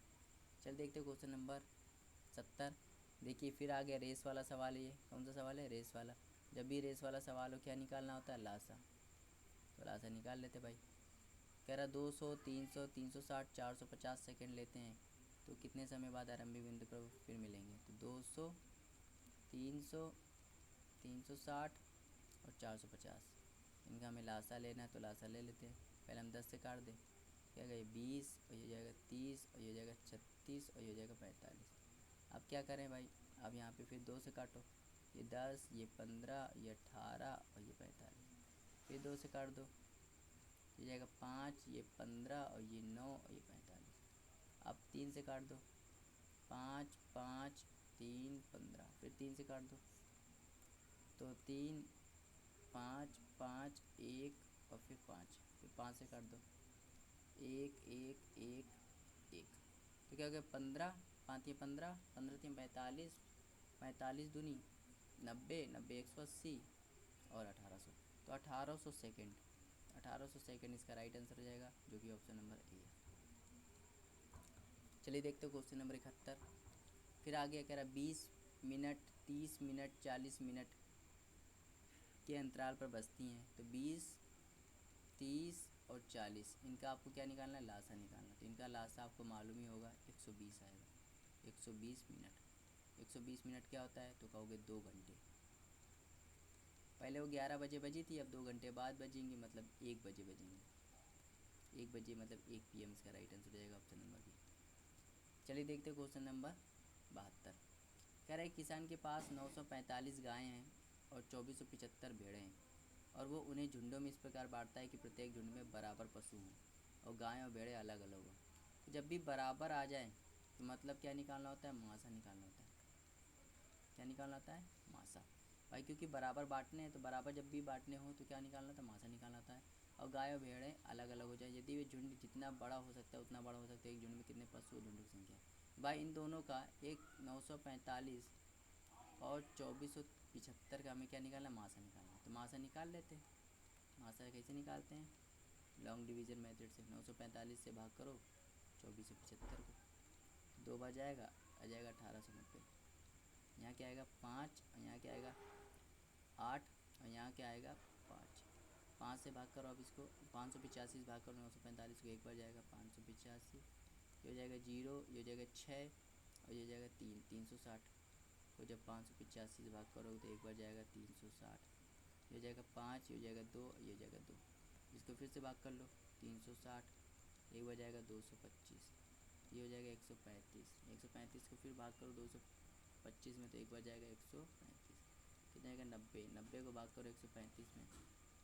A: चल देखते हो क्वेश्चन नंबर 70। देखिए फिर आ गया रेस वाला सवाल। ये कौन सा सवाल है, रेस वाला। जब भी रेस वाला सवाल हो क्या निकालना होता है, लासा। तो लासा निकाल लेते भाई। कह रहा 200, 300, 360, 450 सेकेंड लेते हैं तो कितने समय बाद आरंभिक बिंदु पर फिर मिलेंगे। तो 200, 300, 360 और 450, इनका हमें लासा लेना है, तो लासा ले लेते हैं। पहले हम 10 से काट दें, क्या गए 20, और ये जाएगा 30, और ये जाएगा 36, और ये जाएगा 45। अब क्या करें भाई, अब यहाँ पे फिर 2 से काटो, ये 10, ये 15, ये 18 और ये 45। फिर 2 से काट दो, ये जाएगा 5, ये 15 और ये 9 और ये 45। अब 3 से काट दो, 5, 5, 3, 15। फिर 3 से काट दो तो 3, 5, 5, 1 और फिर 5। फिर 5 से काट दो 1, 1, 1, 1। तो क्या हो गया 15, 5 या 15, 15 3 45, 45 दूनी 90, 90 180 और 1800। तो 1800 सेकेंड, 1800 सेकेंड इसका राइट आंसर हो जाएगा, जो कि ऑप्शन नंबर ए है। चलिए देखते हो क्वेश्चन नंबर 71। फिर आगे कह रहा 20 मिनट, 30 मिनट, 40 मिनट के अंतराल पर बजती हैं। तो 20, 30 और 40 इनका आपको क्या निकालना है, लासा निकालना। तो इनका लासा आपको मालूम ही होगा 120 आएगा। 120 मिनट, 120 मिनट क्या होता है, तो कहोगे 2 घंटे। पहले वो 11 बजे बजी थी, अब 2 घंटे बाद बजेंगी, मतलब 1 बजे बजेंगी। 1 बजे मतलब 1 PM इसका राइट आंसर हो जाएगा ऑप्शन नंबर बी। चलिए देखते हैं क्वेश्चन नंबर 72। कह रहा है किसान के पास 945 गायें हैं और 2475 भेड़ें हैं और वो उन्हें झुंडों में इस प्रकार बांटता है कि प्रत्येक झुंड में बराबर पशु हों और गायें और भेड़ें अलग अलग हों। तो जब भी बराबर आ जाए तो मतलब क्या निकालना होता है, मासा निकालना होता है। क्या निकालना होता है, मासा। भाई क्योंकि बराबर बांटने हैं तो बराबर जब भी बांटने हो तो क्या निकालना होता है, मासा निकालना होता है। और गाय और भेड़ें अलग अलग हो जाए, यदि वे झुंड जितना बड़ा हो सकता है उतना बड़ा हो सकता है। एक झुंड में कितने पशु, झुंड की संख्या। भाई इन दोनों का एक 945 और 2475 का हमें क्या निकालना है, मासा निकालना है। तो मासा निकाल लेते हैं। मासा कैसे निकालते हैं, लॉन्ग डिवीजन मेथड से। 945 से भाग करो 2475 को, 2 बार जाएगा आ जाएगा 1890। यहाँ क्या आएगा 5 और यहाँ क्या आएगा 8 और यहाँ क्या आएगा 5। 5 से भाग करो अब इसको, 585 से भाग करो 945 को, एक बार जाएगा 585, ये हो जाएगा 0, ये हो जाएगा 6 और ये हो जाएगा 3, 360 को जब 585 से भाग करो तो एक बार जाएगा 360, ये हो जाएगा 5, ये हो जाएगा 2, ये हो जाएगा 2। इसको फिर से भाग कर लो 360, एक बार जाएगा 225, ये हो जाएगा 135। 135 को फिर भाग करो 225 में तो एक बार जाएगा 135, कितना आएगा 90। 90 को भाग करो 135 में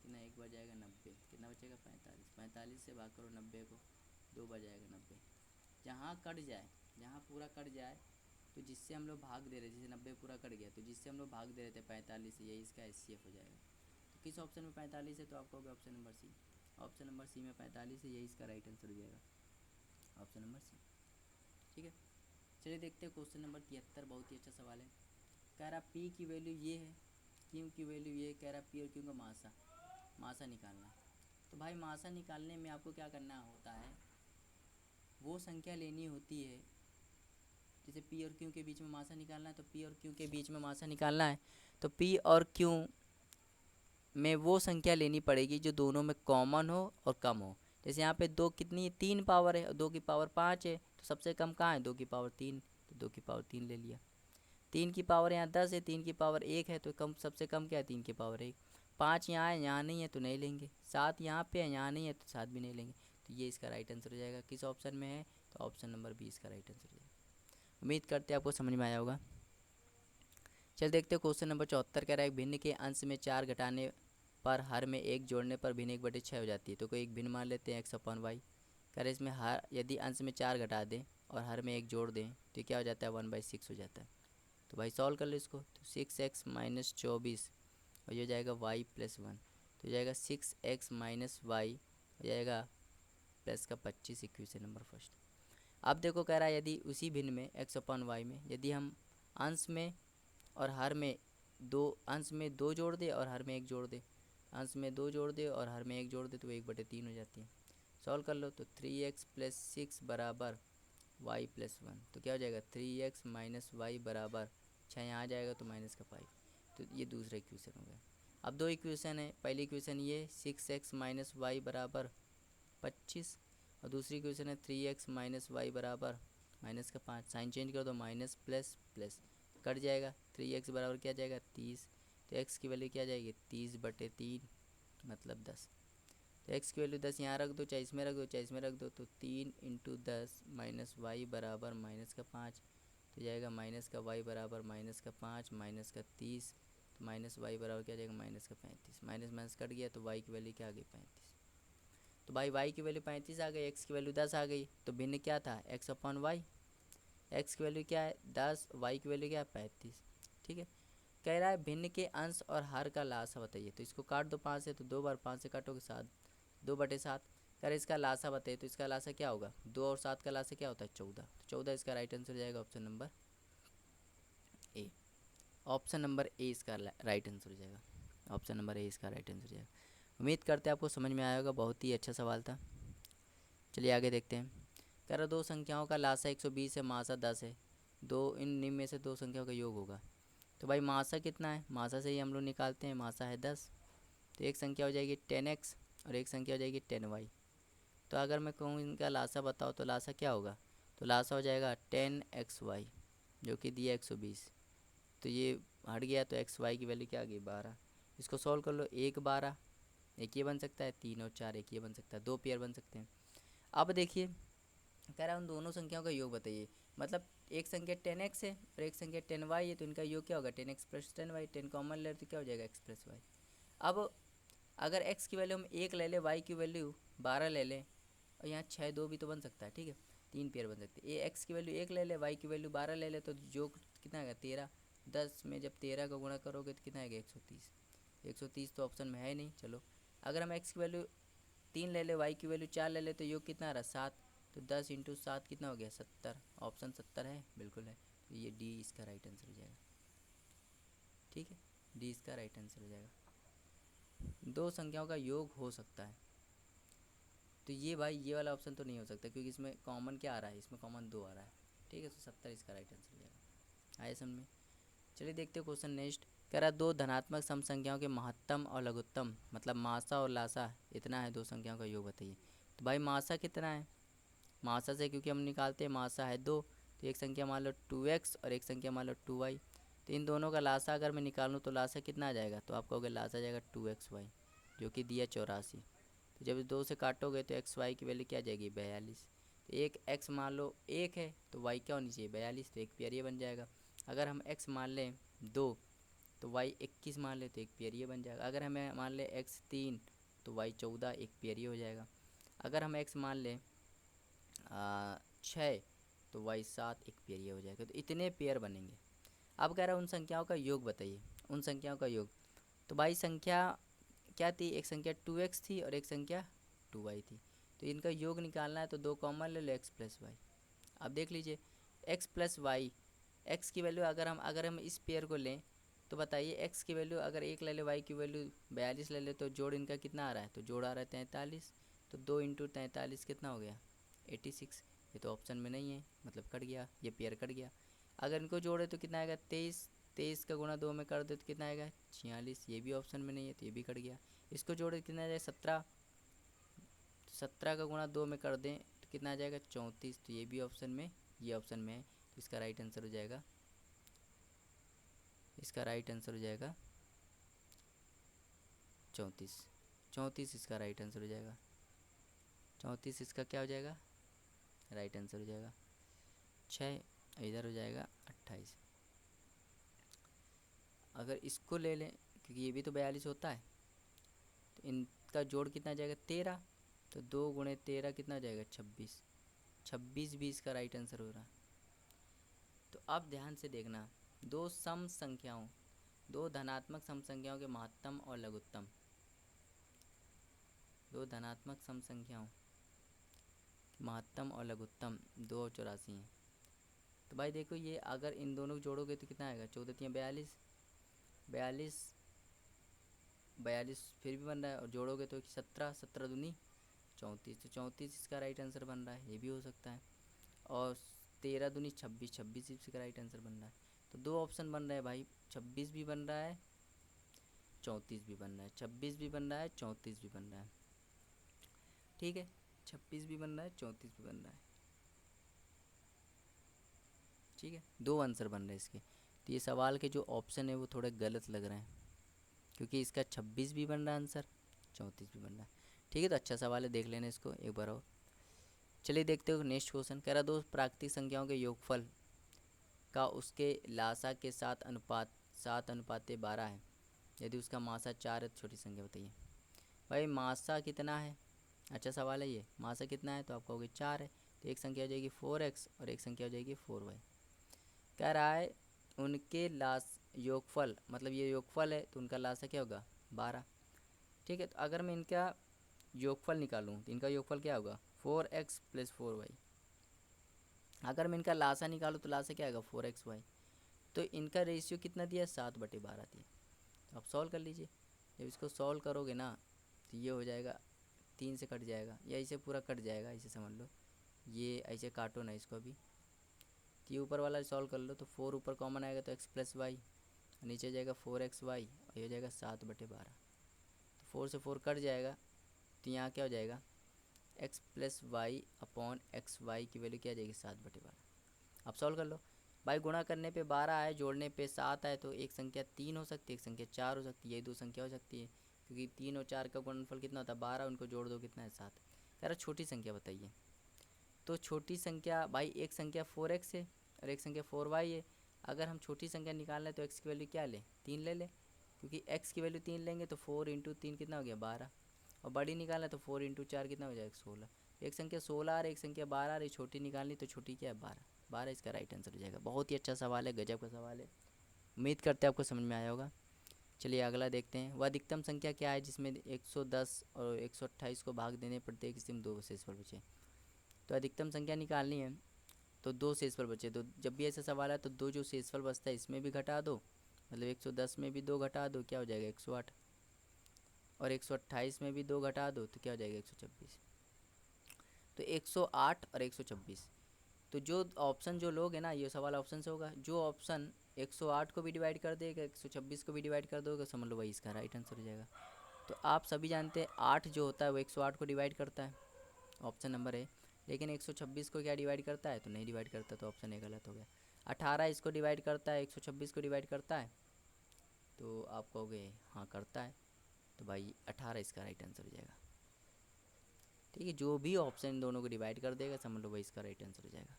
A: कितना, एक बार जाएगा 90, कितना बचेगा 45। 45 से भाग करो 90 को, 2 बार जाएगा 90। जहाँ कट जाए, जहाँ पूरा कट जाए तो जिससे हम लोग भाग दे रहे, जैसे 90 पूरा कट गया तो जिससे हम लोग भाग दे रहे थे 45 से, यही इसका HCF हो जाएगा। तो किस ऑप्शन में 45 है, तो आपको होगा option number C. Option number C में 45 है, यही इसका राइट आंसर हो जाएगा, ऑप्शन नंबर सी। ठीक है, चलिए देखते हैं क्वेश्चन नंबर 73। बहुत ही अच्छा सवाल है। कह रहा पी की वैल्यू ये है, क्यू की वैल्यू ये, कह रहा पी और क्यू का मासा, मासा निकालना है। तो भाई मासा निकालने में आपको क्या करना होता है, वो संख्या लेनी होती है, जैसे पी और क्यू के बीच में मासा निकालना है तो पी और क्यू के बीच में मासा निकालना है तो पी और क्यू में वो संख्या लेनी पड़ेगी जो दोनों में कॉमन हो और कम हो। जैसे यहाँ पे 2 कितनी है, 3 पावर है और 2 की पावर 5 है, तो सबसे कम कहाँ है 2 की पावर 3, तो 2 की पावर 3 ले लिया। 3 की पावर यहाँ 10 है, 3 की पावर 1 है तो कम, सबसे कम क्या है 3 की पावर 1। 5 यहाँ है, यहाँ नहीं है तो नहीं लेंगे। 7 यहाँ पे है, यहाँ नहीं है तो 7 भी नहीं लेंगे। तो ये इसका राइट आंसर हो जाएगा। किस ऑप्शन में है, तो ऑप्शन नंबर बी इसका राइट आंसर हो जाएगा। उम्मीद करते हैं आपको समझ में आया होगा। चल देखते हैं क्वेश्चन नंबर 74। कह रहा है भिन्न के अंश में 4 घटाने पर हर में 1 जोड़ने पर भिन्न 1/6 हो जाती है। तो कोई एक भिन्न मान लेते हैं x/y। कह रहे इसमें हर, यदि अंश में 4 घटा दें और हर में 1 जोड़ दें तो क्या हो जाता है 1/6 हो जाता है। तो भाई सॉल्व कर लो इसको, तो 6x - 24 और ये हो जाएगा y + 1, तो हो जाएगा 6x - y हो जाएगा प्लस का 25, इक्वेशन नंबर फर्स्ट। अब देखो कह रहा है यदि उसी भिन्न में x/y में यदि हम अंश में और हर में दो, अंश में 2 जोड़ दे और हर में 1 जोड़ दे, अंश में 2 जोड़ दे और हर में 1 जोड़ दे तो 1/3 हो जाती है। सॉल्व कर लो तो 3x + 6 बराबर y + 1, तो क्या हो जाएगा 3x - y बराबर 6, यहाँ आ जाएगा तो -5। तो ये दूसरा इक्वेशन हो गया। अब 2 इक्वेशन है, पहली इक्वेशन ये 6x - y बराबर 25 और दूसरी इक्वेशन है 3x - y बराबर -5। साइन चेंज कर दो, माइनस प्लस प्लस कट जाएगा, 3x बराबर क्या जाएगा 30, तो x की वैल्यू क्या जाएगी 30/3 मतलब 10। तो x की वैल्यू 10 यहाँ रख दो, चाहे इसमें रख दो, चाहे इसमें रख दो, तो 3 × 10 - y बराबर -5, तो जाएगा -y बराबर -5 -30, तो -y बराबर क्या जाएगा -35। माइनस माइनस कट गया तो y की वैल्यू क्या आ गई 35। तो भाई y की वैल्यू 35 आ गई, x की वैल्यू 10 आ गई, तो भिन्न क्या था x/y। x की वैल्यू क्या है 10, y की वैल्यू क्या है 35। ठीक है, कह रहा है भिन्न के अंश और हर का लासा बताइए। तो इसको काट दो 5 से, तो 2 बार 5 से काटोगे 7, 2/7। कह रहे इसका लासा बताइए, तो इसका लासा क्या होगा, 2 और 7 का लासा क्या होता है 14, तो 14 इसका राइट आंसर हो जाएगा option number A. Option number ए इसका राइट आंसर हो जाएगा, ऑप्शन नंबर ए इसका राइट आंसर हो जाएगा। उम्मीद करते हैं आपको समझ में आया होगा, बहुत ही अच्छा सवाल था। चलिए आगे देखते हैं। कह रहा 2 संख्याओं का लासा 120 है, मासा 10 है, दो इन निम्न में से 2 संख्याओं का योग होगा। तो भाई मासा कितना है, मासा से ही हम लोग निकालते हैं, मासा है 10, तो एक संख्या हो जाएगी 10x और एक संख्या हो जाएगी 10y। तो अगर मैं कहूँ इनका लासा बताओ तो लासा क्या होगा, तो लासा हो जाएगा 10xy जो कि दिया 120, तो ये हट गया तो xy की वैल्यू क्या आ गई 12। इसको सॉल्व कर लो, 1 12 एक ये बन सकता है, 3 और 4 एक ये बन सकता है, 2 पेयर बन सकते हैं। अब देखिए कह रहा है उन दोनों संख्याओं का योग बताइए। मतलब एक संख्या 10x है और एक संख्या 10y है, तो इनका योग क्या होगा 10x प्लस 10y। 10 कॉमन ले तो क्या हो जाएगा x प्लस वाई। अब अगर x की वैल्यू हम 1 ले लें, y की वैल्यू 12 ले लें, और यहाँ 6 2 भी तो बन सकता है, ठीक है, 3 पेयर बन सकते हैं। ये x की वैल्यू 1 ले ले, y की वैल्यू 12 ले ले, तो योग कितना आएगा 13। 10 में जब 13 का गुणा करोगे तो कितना आएगा 130। 130 तो ऑप्शन में है ही नहीं। चलो अगर हम x की वैल्यू 3 ले ले, y की वैल्यू 4 ले ले, तो योग कितना आ रहा है 7। तो 10 इंटू 7 कितना हो गया 70। ऑप्शन 70 है, बिल्कुल है। तो ये डी इसका राइट आंसर हो जाएगा। ठीक है, डी इसका राइट आंसर हो जाएगा। दो संख्याओं का योग हो सकता है, तो ये भाई ये वाला ऑप्शन तो नहीं हो सकता, क्योंकि इसमें कॉमन क्या आ रहा है, इसमें कॉमन 2 आ रहा है। ठीक है, तो 70 इसका राइट आंसर हो जाएगा। आए समझ में। चलिए देखते हो क्वेश्चन नेक्स्ट। कह रहा दो धनात्मक सम संख्याओं के महत्तम और लघुत्तम, मतलब मासा और लासा इतना है, दो संख्याओं का योग बताइए। तो भाई मासा कितना है, मासा से क्योंकि हम निकालते हैं मासा है 2, तो एक संख्या मान लो 2x और एक संख्या मान लो 2y। तो इन दोनों का लासा अगर मैं निकालूँ तो लासा कितना आ जाएगा, तो आप कहोगे लासा आ जाएगा 2xy, जो कि दिया 84। तो जब 2 से काटोगे तो xy की वैल्यू क्या आ जाएगी 42। तो एक x मान लो 1 है तो y क्या होनी चाहिए 42, तो एक पेयर ये बन जाएगा। अगर हम x मान लें 2 तो y 21 मान ले, तो एक पेयर ये बन जाएगा। अगर हमें मान ले x 3 तो y 14, एक पेयर ये हो जाएगा। अगर हम x मान लें 6 तो y 7, एक पेयर ये हो जाएगा। तो इतने पेयर बनेंगे। अब कह रहा है उन संख्याओं का योग बताइए, उन संख्याओं का योग। तो भाई संख्या क्या थी, एक संख्या 2x थी और एक संख्या 2y थी। तो इनका योग निकालना है तो दो कॉमन ले लो x प्लस वाई। अब देख लीजिए x प्लस वाई, एक्स की वैल्यू अगर हम इस पेयर को लें तो बताइए x की वैल्यू अगर 1 ले ले, y की वैल्यू 42 ले ले, तो जोड़ इनका कितना आ रहा है, तो जोड़ आ रहा है 43। तो 2 इंटू 43 कितना हो गया 86। ये तो ऑप्शन में नहीं है, मतलब कट गया, ये पेयर कट गया। अगर इनको जोड़े तो कितना आएगा 23। 23 का गुणा 2 में कर दे तो कितना आएगा 46, ये भी ऑप्शन में नहीं है, तो ये भी कट गया। इसको जोड़े कितना आ जाएगा 17। 17 का गुणा 2 में कर दें तो कितना आ जाएगा 34, तो ये भी ऑप्शन में, ये ऑप्शन में है। तो इसका राइट आंसर हो जाएगा, इसका राइट आंसर हो जाएगा 34। 34 इसका राइट आंसर हो जाएगा। 34 इसका क्या हो जाएगा राइट आंसर हो जाएगा। 6 इधर हो जाएगा 28। अगर इसको ले लें क्योंकि ये भी तो 42 होता है, तो इनका जोड़ कितना जाएगा 13। तो 2 गुणे 13 कितना जाएगा 26। 26 भी इसका राइट आंसर हो रहा। तो अब ध्यान से देखना, दो सम संख्याओं, दो धनात्मक सम संख्याओं के महत्तम और लघुत्तम, दो धनात्मक सम संख्याओं महत्तम और लघुत्तम 2 और 84 हैं। तो भाई देखो ये अगर इन दोनों को जोड़ोगे तो कितना आएगा 14 3 42, 42 42 फिर भी बन रहा है, और जोड़ोगे तो 17, 17 दूनी 34, तो 34 इसका राइट आंसर बन रहा है, ये भी हो सकता है। और 13 दूनी 26, 26 इसका राइट आंसर बन रहा है। तो दो ऑप्शन बन रहे हैं भाई, 26 भी बन रहा है 34 भी बन रहा है, 26 भी बन रहा है 34 भी बन रहा है। ठीक है, 26 भी बन रहा है 34 भी बन रहा है। ठीक है, दो आंसर बन रहे हैं इसके। तो ये सवाल के जो ऑप्शन है वो थोड़े गलत लग रहे हैं, क्योंकि इसका 26 भी बन रहा है आंसर, 34 भी बन रहा है। ठीक है, तो अच्छा सवाल है, देख लेना इसको एक बार और। चलिए देखते हो नेक्स्ट क्वेश्चन। कह रहा दो प्राकृतिक संख्याओं के योगफल का उसके लासा के साथ अनुपात 7:12 है, यदि उसका मासा 4 है तो छोटी संख्या बताइए। भाई मासा कितना है, अच्छा सवाल है ये। मासा कितना है तो आप कहोगे 4 है, तो एक संख्या हो जाएगी 4x और एक संख्या हो जाएगी 4y। कह रहा है उनके लास योगफल, मतलब ये योगफल है तो उनका लासा क्या होगा 12। ठीक है, तो अगर मैं इनका योगफल निकालूँ तो इनका योगफल क्या होगा 4x प्लस 4y। अगर मैं इनका लासा निकालूँ तो लासा क्या आएगा 4xy। तो इनका रेशियो कितना दिया है 7/12 दिया। तो आप सॉल्व कर लीजिए। जब इसको सॉल्व करोगे ना तो ये हो जाएगा 3 से कट जाएगा, या इसे पूरा कट जाएगा, इसे समझ लो। ये ऐसे काटो ना इसको अभी, तो ये ऊपर वाला सॉल्व कर लो। तो 4 ऊपर कॉमन आएगा तो x प्लस वाई, नीचे जाएगा 4xy और ये हो जाएगा 7/12। तो 4 से 4 कट जाएगा, तो यहाँ क्या हो जाएगा x plus Y upon X Y की वैल्यू क्या आ जाएगी 7/12। अब सॉल्व कर लो भाई, गुणा करने पे 12 आए, जोड़ने पे 7 आए, तो एक संख्या 3 हो सकती है, एक संख्या 4 हो सकती है, ये दो संख्या हो सकती है। क्योंकि 3 और 4 का गुणनफल कितना होता है 12, उनको जोड़ दो कितना है 7। कह रहा छोटी संख्या बताइए। तो छोटी संख्या भाई, एक संख्या 4x है और एक संख्या 4y है। अगर हम छोटी संख्या निकाल लें तो x की वैल्यू क्या लें, 3 ले लें, क्योंकि x की वैल्यू 3 लेंगे तो 4 इंटू 3 कितना हो गया 12, और बड़ी निकालना तो 4 इंटू 4 कितना हो जाएगा 16। एक संख्या 16 आ रही, एक संख्या 12 आ रही, छोटी निकालनी तो छोटी क्या है 12, 12 इसका राइट आंसर हो जाएगा। बहुत ही अच्छा सवाल है, गजब का सवाल है, उम्मीद करते हैं आपको समझ में आया होगा। चलिए अगला देखते हैं, वह अधिकतम संख्या क्या है जिसमें 110 और 128 को भाग देने प्रत्येक स्थिति में 2 शेषफल बचे। तो अधिकतम संख्या निकालनी है तो 2 शेषफल बचे, तो जब भी ऐसा सवाल है तो 2 जो शेषफल बचता है इसमें भी घटा दो, मतलब 110 में भी 2 घटा दो, क्या हो जाएगा 108, और 128 में भी 2 घटा दो तो क्या हो जाएगा 126। तो 108 और 126, तो जो ऑप्शन जो लोग है ना, ये सवाल ऑप्शन से होगा, जो ऑप्शन 108 को भी डिवाइड कर देगा 126 को भी डिवाइड कर दोगे समझ लो वही इसका राइट आंसर हो जाएगा। तो आप सभी जानते हैं 8 जो होता है वो 108 को डिवाइड करता है, ऑप्शन नंबर है, लेकिन 126 को क्या डिवाइड करता है, तो नहीं डिवाइड करता, तो ऑप्शन ए गलत हो गया। 18 इसको डिवाइड करता है, 126 को डिवाइड करता है, तो आप कहोगे हाँ करता है, तो भाई 18 इसका राइट आंसर हो जाएगा। ठीक है, जो भी ऑप्शन दोनों को डिवाइड कर देगा समझ लो वही इसका राइट आंसर हो जाएगा।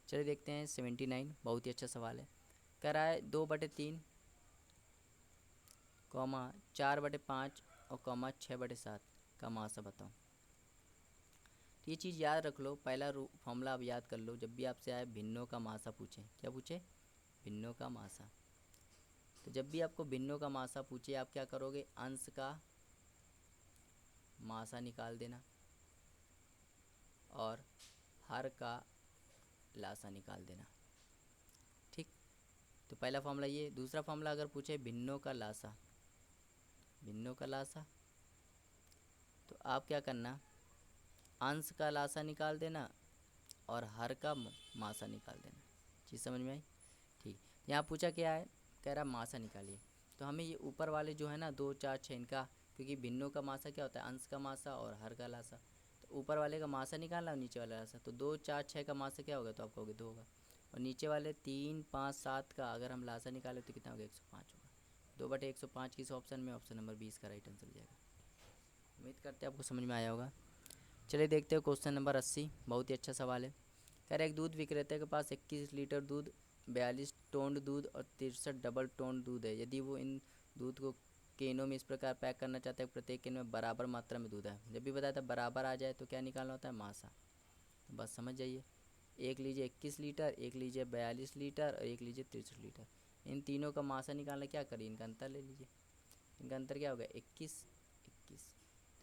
A: चलिए देखते हैं 79, बहुत ही अच्छा सवाल है, कह रहा है 2/3 कॉमा 4/5 और कॉमा 6/7 का मासा बताओ। तो ये चीज़ याद रख लो, पहला फॉर्मूला आप याद कर लो, जब भी आपसे आए भिन्नों का मासा पूछे, क्या पूछे, भिन्नों का मासा। तो जब भी आपको भिन्नों का मासा पूछे आप क्या करोगे, अंश का मासा निकाल देना और हर का लासा निकाल देना। ठीक, तो पहला फॉर्मूला ये। दूसरा फॉर्मूला अगर पूछे भिन्नों का लासा, भिन्नों का लासा, तो आप क्या करना, अंश का लासा निकाल देना और हर का मासा निकाल देना। चीज़ समझ में आई। ठीक, यहाँ पूछा क्या है, कह रहा मासा निकालिए, तो हमें ये ऊपर वाले जो है ना 2 4 6 इनका, क्योंकि भिन्नों का मासा क्या होता है, अंश का मासा और हर का लासा, तो ऊपर वाले का मासा निकालना और नीचे वाला लासा, तो 2 4 6 का मासा क्या होगा, तो आप कहोगे 2 होगा, और नीचे वाले 3 5 7 का अगर हम लासा निकालें तो कितना होगा 105 होगा। 2/105 किस ऑप्शन में, ऑप्शन नंबर 20 का राइट आंसर हो जाएगा। उम्मीद करते हैं आपको समझ में आया होगा। चलिए देखते हैं क्वेश्चन नंबर 80, बहुत ही अच्छा सवाल है, कह रहे एक दूध विक्रेता के पास 21 लीटर दूध, 42 टोंड दूध और 63 डबल टोंड दूध है। यदि वो इन दूध को केनों में इस प्रकार पैक करना चाहता है, प्रत्येक केन में बराबर मात्रा में दूध है। जब भी बताया था बराबर आ जाए तो क्या निकालना होता है, मासा। तो बस समझ जाइए, एक लीजिए 21 लीटर, एक लीजिए 42 लीटर और एक लीजिए 63 लीटर, इन तीनों का मासा निकालना, क्या करिए इनका अंतर ले लीजिए, इनका अंतर क्या होगा 21 21,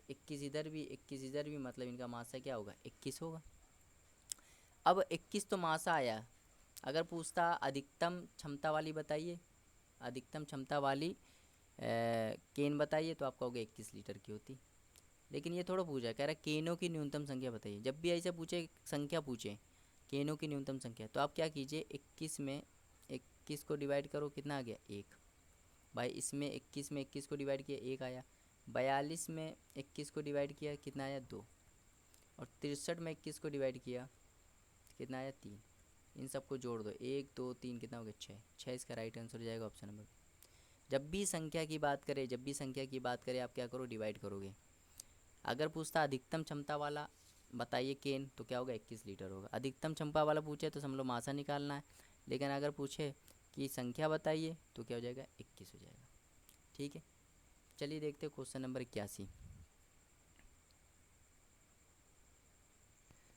A: 21 इधर भी 21 इधर भी, मतलब इनका मासा क्या होगा 21 होगा। अब 21 तो मासा आया, अगर पूछता अधिकतम क्षमता वाली बताइए, अधिकतम क्षमता वाली केन बताइए, तो आप कहोगे 21 लीटर की होती, लेकिन ये थोड़ा पूछा, कह रहा है केनों की न्यूनतम संख्या बताइए। जब भी ऐसे पूछे संख्या पूछे केनों की न्यूनतम संख्या, तो आप क्या कीजिए 21 में 21 को डिवाइड करो, कितना आ गया 1, भाई इसमें 21 में 21 को डिवाइड किया 1 आया, 42 में 21 को डिवाइड किया कितना आया 2, और 63 में 21 को डिवाइड किया कितना आया 3, इन सबको जोड़ दो 1 2 3 कितना हो गया 6, 6 इसका राइट आंसर हो जाएगा ऑप्शन नंबर। जब भी संख्या की बात करें, जब भी संख्या की बात करें आप क्या करो, डिवाइड करोगे। अगर पूछता अधिकतम क्षमता वाला बताइए केन, तो क्या होगा 21 लीटर होगा। अधिकतम क्षमता वाला पूछे तो समझ लो मासा निकालना है, लेकिन अगर पूछे कि संख्या बताइए तो क्या हो जाएगा 21 हो जाएगा। ठीक है, चलिए देखते हैं क्वेश्चन नंबर 81।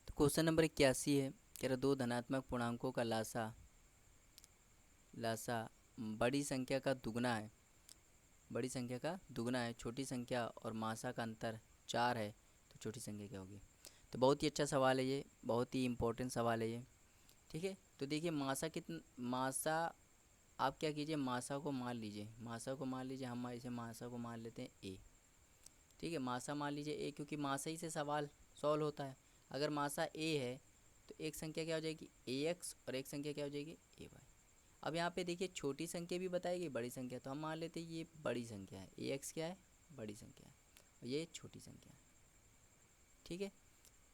A: तो क्वेश्चन नंबर 81 है, कह रहा दो धनात्मक पूर्णांकों का लासा लासा बड़ी संख्या का दुगना है, बड़ी संख्या का दुगना है, छोटी संख्या और मासा का अंतर 4 है, तो छोटी संख्या क्या होगी। तो बहुत ही अच्छा सवाल है ये, बहुत ही इम्पोर्टेंट सवाल है ये। ठीक है, तो देखिए मासा कितना, मासा आप क्या कीजिए, मासा को मान लीजिए, मासा को मान लीजिए, हम इसे मासा को मान लेते हैं ए। ठीक है, मासा मान लीजिए ए, क्योंकि मासा ही से सवाल सॉल्व होता है। अगर मासा ए है तो एक संख्या क्या हो जाएगी ए एक्स, और एक संख्या क्या हो जाएगी ए वाई। अब यहाँ पे देखिए छोटी संख्या भी बताएगी बड़ी संख्या, तो हम मान लेते हैं ये बड़ी संख्या है, ए एक्स क्या है बड़ी संख्या है और ये छोटी संख्या है। ठीक है,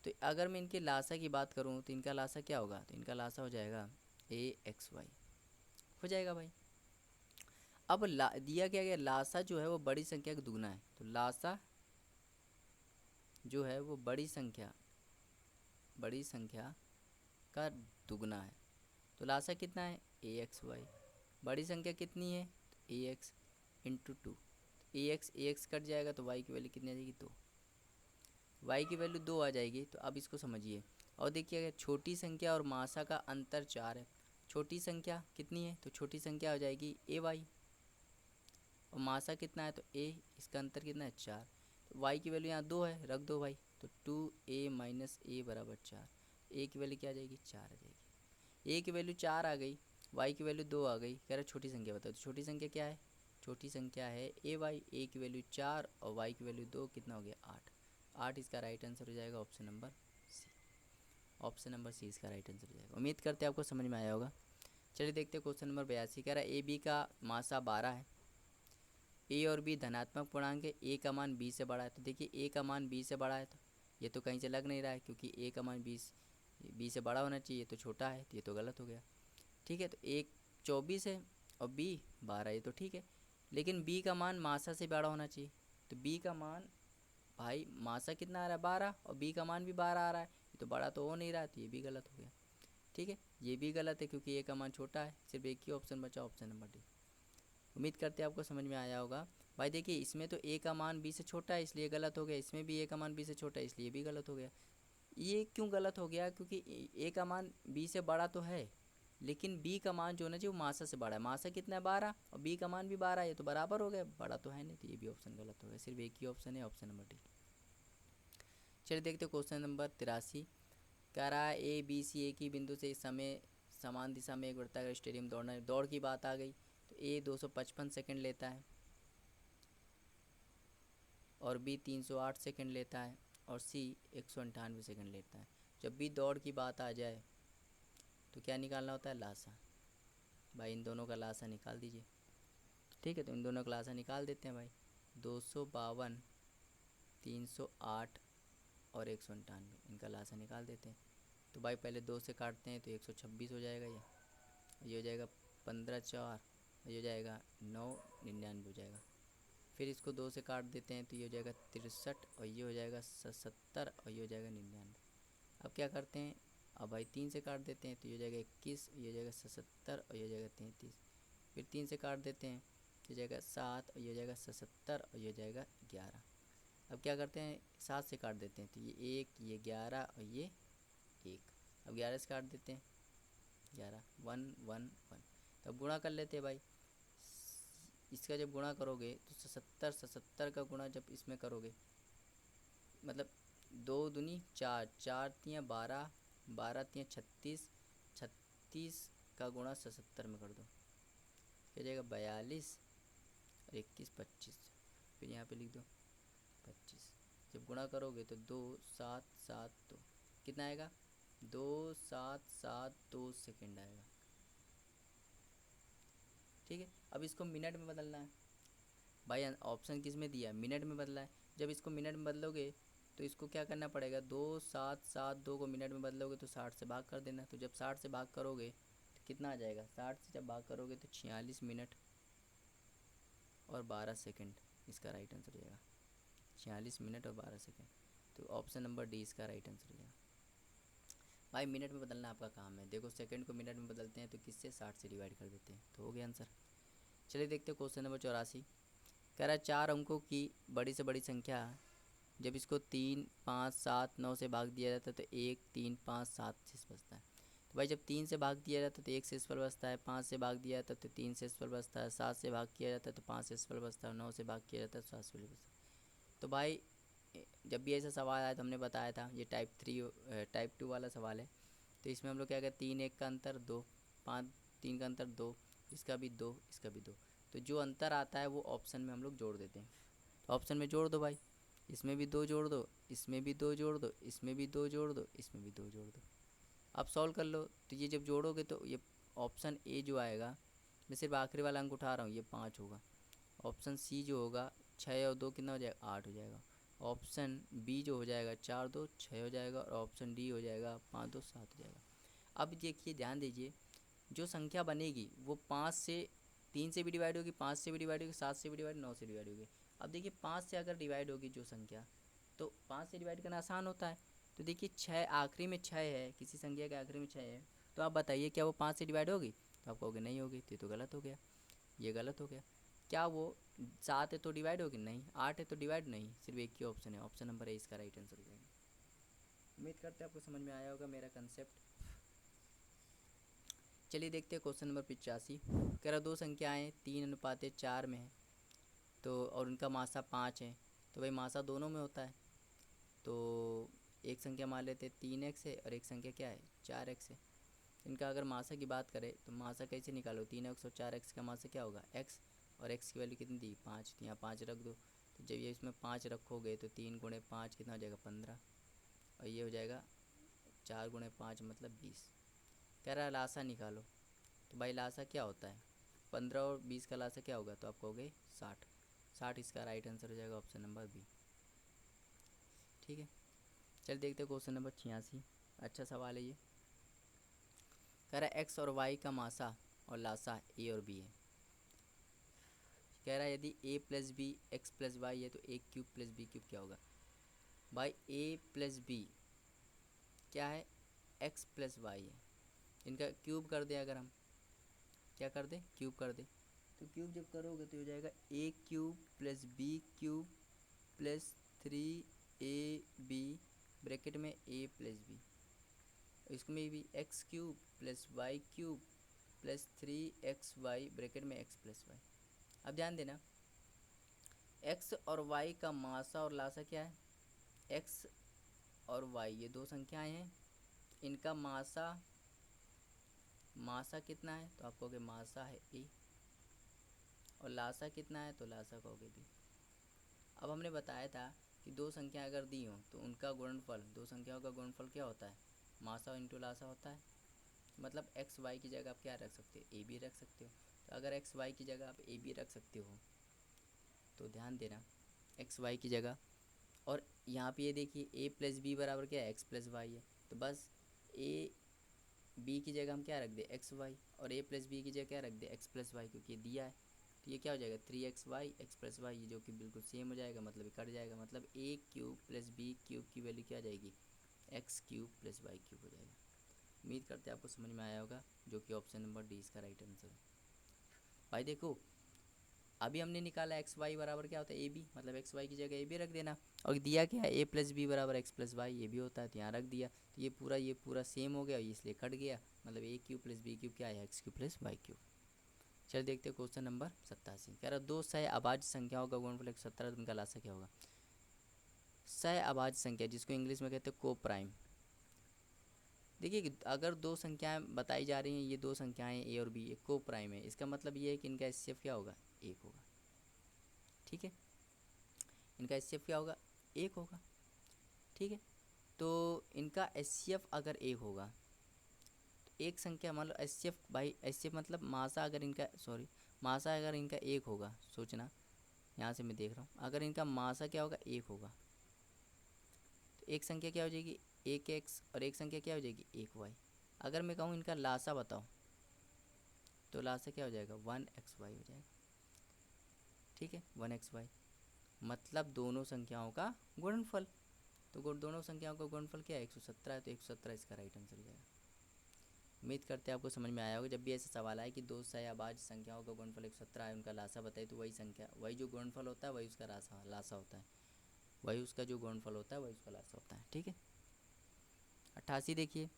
A: तो अगर मैं इनके लासा की बात करूँ तो इनका लासा क्या होगा, तो इनका लासा हो जाएगा ए एक्स वाई, हो जाएगा भाई। अब दिया क्या गया, लासा जो है वो बड़ी संख्या का दुगना है, तो लासा जो है वो बड़ी संख्या का दुगना है। तो लासा कितना है ए एक्स वाई। बड़ी संख्या कितनी है ए एक्स इंटू टू। ए एक्स कट जाएगा तो वाई की वैल्यू कितनी आ जाएगी 2। वाई की वैल्यू 2 आ जाएगी। तो अब इसको समझिए और देखिए अगर छोटी संख्या और मासा का अंतर 4 है, छोटी संख्या कितनी है तो छोटी संख्या हो जाएगी ए वाई, और मासा कितना है तो ए, इसका अंतर कितना है 4। तो वाई की वैल्यू यहाँ 2 है, रख दो भाई। तो 2a माइनस ए बराबर 4। ए की वैल्यू क्या आ जाएगी 4 आ जाएगी। ए की वैल्यू 4 आ गई, वाई की वैल्यू 2 आ गई। कह रहा छोटी संख्या बताओ, तो छोटी संख्या क्या है, छोटी संख्या है ए वाई। ए की वैल्यू 4 और वाई की वैल्यू 2, कितना हो गया 8। 8 इसका राइट आंसर हो जाएगा option number C. Option number C इसका राइट आंसर हो जाएगा। उम्मीद करते हैं आपको समझ में आया होगा। चलिए देखते हैं क्वेश्चन नंबर 82। कह रहा है ए बी का मासा 12 है, ए और बी धनात्मक पूर्णांक है, ए का मान बी से बड़ा है। तो देखिए ए का मान बी से बड़ा है तो ये तो कहीं से लग नहीं रहा है, क्योंकि ए का मान बी से बड़ा होना चाहिए, तो छोटा है, तो ये तो गलत हो गया। ठीक है, तो एक 24 है और बी 12, ये तो ठीक है। लेकिन बी का मान मासा से बड़ा होना चाहिए। तो बी का मान भाई मासा कितना आ रहा है 12, और बी का मान भी 12 आ रहा है, ये तो बड़ा तो हो नहीं रहा है, तो ये भी गलत हो गया। ठीक है, ये भी गलत है क्योंकि ए का मान छोटा है। सिर्फ एक ही ऑप्शन बचा, ऑप्शन नंबर डी। उम्मीद करते हैं आपको समझ में आया होगा। भाई देखिए इसमें तो ए का मान बी से छोटा है इसलिए गलत हो गया, इसमें भी ए का मान बी से छोटा है इसलिए भी गलत हो गया। ये क्यों गलत हो गया, क्योंकि ए का मान बी से बड़ा तो है, लेकिन बी का मान जो होना चाहिए वो मासा से बड़ा है। मासा कितना है 12 और बी का मान भी 12 है, ये तो बराबर हो गया, बड़ा तो है नहीं, तो ये भी ऑप्शन गलत हो गया। सिर्फ एक ही ऑप्शन है, ऑप्शन नंबर डी। चलिए देखते हैं क्वेश्चन नंबर 83। कह रहा है ए बी सी एक ही बिंदु से इस समय समान दिशा में एक वृत्ताकार स्टेडियम दौड़ना है। दौड़ की बात आ गई तो ए 255 सेकंड लेता है और बी 308 सेकंड लेता है और सी 198 सेकंड लेता है। जब भी दौड़ की बात आ जाए तो क्या निकालना होता है, लासा। भाई इन दोनों का लासा निकाल दीजिए। ठीक है, तो इन दोनों का लासा निकाल देते हैं भाई। 252, 308 और 198, इनका लासा निकाल देते हैं। तो भाई पहले 2 से काटते हैं तो 126 हो जाएगा, ये हो जाएगा 15 4, ये हो जाएगा 999 हो जाएगा। फिर इसको 2 से काट देते हैं तो ये हो जाएगा 63 और ये हो जाएगा 77 और ये हो जाएगा 99। अब क्या करते हैं, अब भाई 3 से काट देते हैं तो ये हो जाएगा 21, ये हो जाएगा 77 और ये हो जाएगा 33। फिर 3 से काट देते हैं तो ये हो जाएगा 7 और ये हो जाएगा 77 और ये हो जाएगा 11। अब क्या करते हैं 7 से काट देते हैं तो ये 1, ये 11 और ये 1। अब 11 से काट देते हैं 11, 1 1 1। तब गुणा कर लेते हैं भाई। इसका जब गुणा करोगे तो 77 का गुणा जब इसमें करोगे, मतलब 2 दूनी 4, 4 तियाँ 12, 12 तियाँ 36, 36 का गुणा 77 में कर दो, क्या जाएगा 42 और 21 25। फिर यहाँ पे लिख दो 25। जब गुणा करोगे तो 2 7 7 2 कितना आएगा, 2 7 7 2 सेकेंड आएगा। ठीक है, अब इसको मिनट में बदलना है। भाई ऑप्शन किस में दिया है, मिनट में बदला है। जब इसको मिनट में बदलोगे तो इसको क्या करना पड़ेगा, 2 7 7 2 को मिनट में बदलोगे तो 60 से भाग कर देना। तो जब 60 से भाग करोगे तो कितना आ जाएगा, 60 से जब भाग करोगे तो 46 मिनट और 12 सेकेंड इसका राइट आंसर हो जाएगा। 46 मिनट और 12 सेकेंड, तो ऑप्शन नंबर डी इसका राइट आंसर हो जाएगा। भाई मिनट में बदलना आपका काम है। देखो सेकंड को मिनट में बदलते हैं तो किससे 60 से डिवाइड कर देते हैं, तो हो गया आंसर। चलिए देखते हैं क्वेश्चन नंबर 84। कह रहा है 4 अंकों की बड़ी से बड़ी संख्या जब इसको 3 5 7 9 से भाग दिया जाता है तो 1 3 5 7 से बचता है। तो भाई जब 3 से भाग दिया जाता है तो 1 से इसफल बचता है, 5 से भाग दिया जाता है तो 3 से इसफल बचता है, 7 से भाग किया जाता है तो 5 से इसफल बचता है, 9 से भाग किया जाता है तो 7 से बचता है। तो भाई जब भी ऐसा सवाल आया तो हमने बताया था ये टाइप 2 वाला सवाल है। तो इसमें हम लोग क्या कहते हैं 3 1 का अंतर 2, 5 3 का अंतर 2, इसका भी 2, इसका भी 2। तो जो अंतर आता है वो ऑप्शन में हम लोग जोड़ देते हैं। तो ऑप्शन में जोड़ दो भाई, इसमें भी 2 जोड़ दो, इसमें भी 2 जोड़ दो, इसमें भी 2 जोड़ दो, इसमें भी 2 जोड़ दो। अब सॉल्व कर लो। तो ये जब जोड़ोगे तो ये ऑप्शन ए जो आएगा, मैं सिर्फ आखिरी वाला अंक उठा रहा हूँ, ये 5 होगा। ऑप्शन सी जो होगा 6 और 2 कितना हो जाएगा 8 हो जाएगा। ऑप्शन बी जो हो जाएगा 4 2 6 हो जाएगा, और ऑप्शन डी हो जाएगा 5 2 7 हो जाएगा। अब देखिए ध्यान दीजिए, जो संख्या बनेगी वो 5 से 3 से भी डिवाइड होगी, 5 से भी डिवाइड होगी, 7 से भी डिवाइड, 9 से डिवाइड होगी। अब देखिए 5 से अगर डिवाइड होगी जो संख्या तो 5 से डिवाइड करना आसान होता है। तो देखिए 6 आखिरी में 6 है, किसी संख्या के आखिरी में 6 है, तो आप बताइए क्या वो 5 से डिवाइड होगी? तो आप कहोगे नहीं होगी, तो ये तो गलत हो गया, ये गलत हो गया। क्या वो 7 है तो डिवाइड होगी? नहीं। 8 है तो डिवाइड नहीं, सिर्फ एक ही ऑप्शन है, ऑप्शन नंबर ए इसका राइट आंसर हो जाएगा। उम्मीद करते हैं आपको समझ में आया होगा मेरा कंसेप्ट। चलिए देखते हैं क्वेश्चन नंबर 85। कह रहा दो संख्याएँ 3:4 में है, तो और उनका मासा 5 है, तो भाई मासा दोनों में होता है। तो एक संख्या मान लेते 3x है और एक संख्या क्या है 4x है। इनका अगर मासा की बात करें तो मासा कैसे निकालो? 3x और 4x का मासा क्या होगा? x, और x की वैल्यू कितनी दी? 5, तो यहाँ 5 रख दो। तो जब ये इसमें 5 रखोगे तो 3 गुणे 5 कितना हो जाएगा? 15, और ये हो जाएगा 4 गुणे 5 मतलब 20। कह रहा है लासा निकालो, तो भाई लासा क्या होता है? 15 और 20 का लासा क्या होगा? तो आप कहोगे 60। 60 इसका राइट आंसर हो जाएगा, ऑप्शन नंबर बी। ठीक है, चल देखते हैं क्वेश्चन नंबर 86। अच्छा सवाल है ये। कह रहा है एक्स और वाई का मासा और लासा ए और बी है। कह रहा है यदि A plus B X plus Y है तो A cube plus B cube क्या होगा? भाई ए प्लस बी क्या है? एक्स प्लस वाई है, इनका क्यूब कर दे। अगर हम क्या कर दे? क्यूब कर दे। तो क्यूब जब करोगे तो हो जाएगा A cube plus B cube plus 3ab bracket में ए प्लस बी, इसमें भी X cube plus Y cube plus 3xy bracket में एक्स प्लस वाई। अब ध्यान देना, एक्स और वाई का मासा और लासा क्या है? एक्स और वाई ये दो संख्याएं हैं, इनका मासा कितना है? तो आप कहोगे मासा है ए, और लासा कितना है? तो लासा कहोगे बी। अब हमने बताया था कि दो संख्या अगर दी हो तो उनका गुणनफल, दो संख्याओं का गुणनफल क्या होता है? मासा इंटू लासा होता है। मतलब एक्स वाई की जगह आप क्या रख सकते हो? ए बी रख सकते हो। तो अगर एक्स वाई की जगह आप ए बी रख सकते हो तो ध्यान देना, एक्स वाई की जगह, और यहाँ पे ये देखिए ए प्लस बी बराबर क्या है? एक्स प्लस वाई है, तो बस ए बी की जगह हम क्या रख दे? एक्स वाई, और ए प्लस बी की जगह क्या रख दे? एक्स प्लस वाई, क्योंकि ये दिया है। तो ये क्या हो जाएगा? 3xy एक्स प्लस वाई, जो कि बिल्कुल सेम हो जाएगा, मतलब ये कट जाएगा। मतलब A cube plus B cube की वैल्यू क्या आ जाएगी? X cube plus Y cube हो जाएगा। उम्मीद करते हैं आपको समझ में आया होगा, जो कि ऑप्शन नंबर डी इसका राइट आंसर है। भाई देखो, अभी हमने निकाला एक्स वाई बराबर क्या होता है? ए बी, मतलब एक्स वाई की जगह ए बी रख देना, और दिया क्या है? ए प्लस बी बराबर एक्स प्लस वाई, ये भी होता है, तो यहाँ रख दिया। तो ये पूरा सेम हो गया, इसलिए कट गया, मतलब A cube plus B cube क्या है? X cube plus Y cube. चल देखते हैं क्वेश्चन नंबर 87। कह रहा दो सह अभाज्य संख्याओं का गुणनफल 117, तो उनका लासा क्या होगा? सह अभाज्य संख्या जिसको इंग्लिश में कहते हैं को प्राइम। देखिए कि अगर दो संख्याएं बताई जा रही हैं, ये दो संख्याएं ए और बी, ये को प्राइम है, इसका मतलब ये है कि इनका एचसीएफ क्या होगा? एक होगा। ठीक है, इनका एचसीएफ क्या होगा? एक होगा। ठीक है, तो इनका एचसीएफ अगर एक होगा तो एक संख्या मान लो एचसीएफ, भाई एचसीएफ मतलब मासा, अगर इनका सॉरी मासा अगर इनका एक होगा, सोचना यहाँ से मैं देख रहा हूँ, अगर इनका मासा क्या होगा? एक होगा, तो एक संख्या क्या हो जाएगी? एक एक्स, और एक संख्या क्या हो जाएगी? एक वाई। अगर मैं कहूँ इनका लासा बताओ, तो लासा क्या हो जाएगा? 1xy हो जाएगा। ठीक है, 1xy मतलब दोनों संख्याओं का गुणनफल। तो दोनों संख्याओं का गुणनफल क्या है? 117 है, तो 117 इसका राइट आंसर हो जाएगा। उम्मीद करते हैं आपको समझ में आया होगा। जब भी ऐसा सवाल आए कि दो सहअभाज्य संख्याओं का गुणनफल 117 है, उनका लासा बताए, तो वही संख्या, वही जो गुणनफल होता है वही उसका लासा होता है, वही उसका जो गुणनफल होता है वही उसका लासा होता है। ठीक है, 88 देखिए।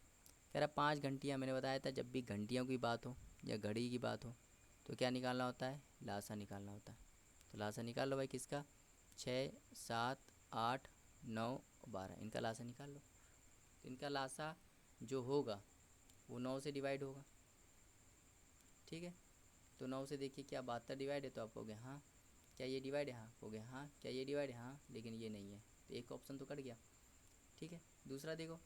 A: कह रहा 5 घंटियाँ, मैंने बताया था जब भी घंटियों की बात हो या घड़ी की बात हो तो क्या निकालना होता है? लासा निकालना होता है। तो लासा निकाल लो भाई किसका? 6, 7, 8, 9, 12, इनका लासा निकाल लो। तो इनका लासा जो होगा वो 9 से डिवाइड होगा। ठीक है, तो 9 से देखिए क्या 72 डिवाइड है? तो आप कहोगे हाँ। क्या ये डिवाइड है? हाँ। कहोगे हाँ। क्या ये डिवाइड है? हाँ, लेकिन ये नहीं है, तो एक ऑप्शन तो कट गया। ठीक है, दूसरा देखो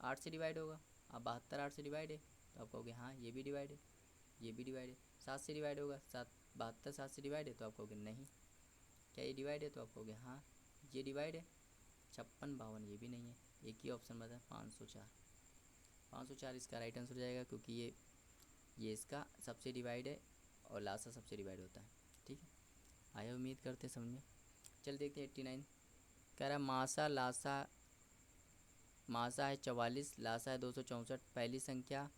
A: 8 से डिवाइड होगा, अब 72 8 से डिवाइड है, तो आप कहोगे हाँ ये भी डिवाइड है, ये भी डिवाइड है। 7 से डिवाइड होगा, 72 7 से डिवाइड है, तो आप कहोगे नहीं। क्या ये डिवाइड है? तो आप कहोगे हाँ ये डिवाइड है। 56 52 ये भी नहीं है, एक ही ऑप्शन बचा 504। 504 इसका राइट आंसर हो जाएगा, क्योंकि ये इसका सबसे डिवाइड है और लासा सबसे डिवाइड होता है। ठीक है, आया, उम्मीद करते हैं समझ में। चल देखते हैं 89। कह रहा है मासा लासा, मासा है 44, लासा है 264। पहली संख्या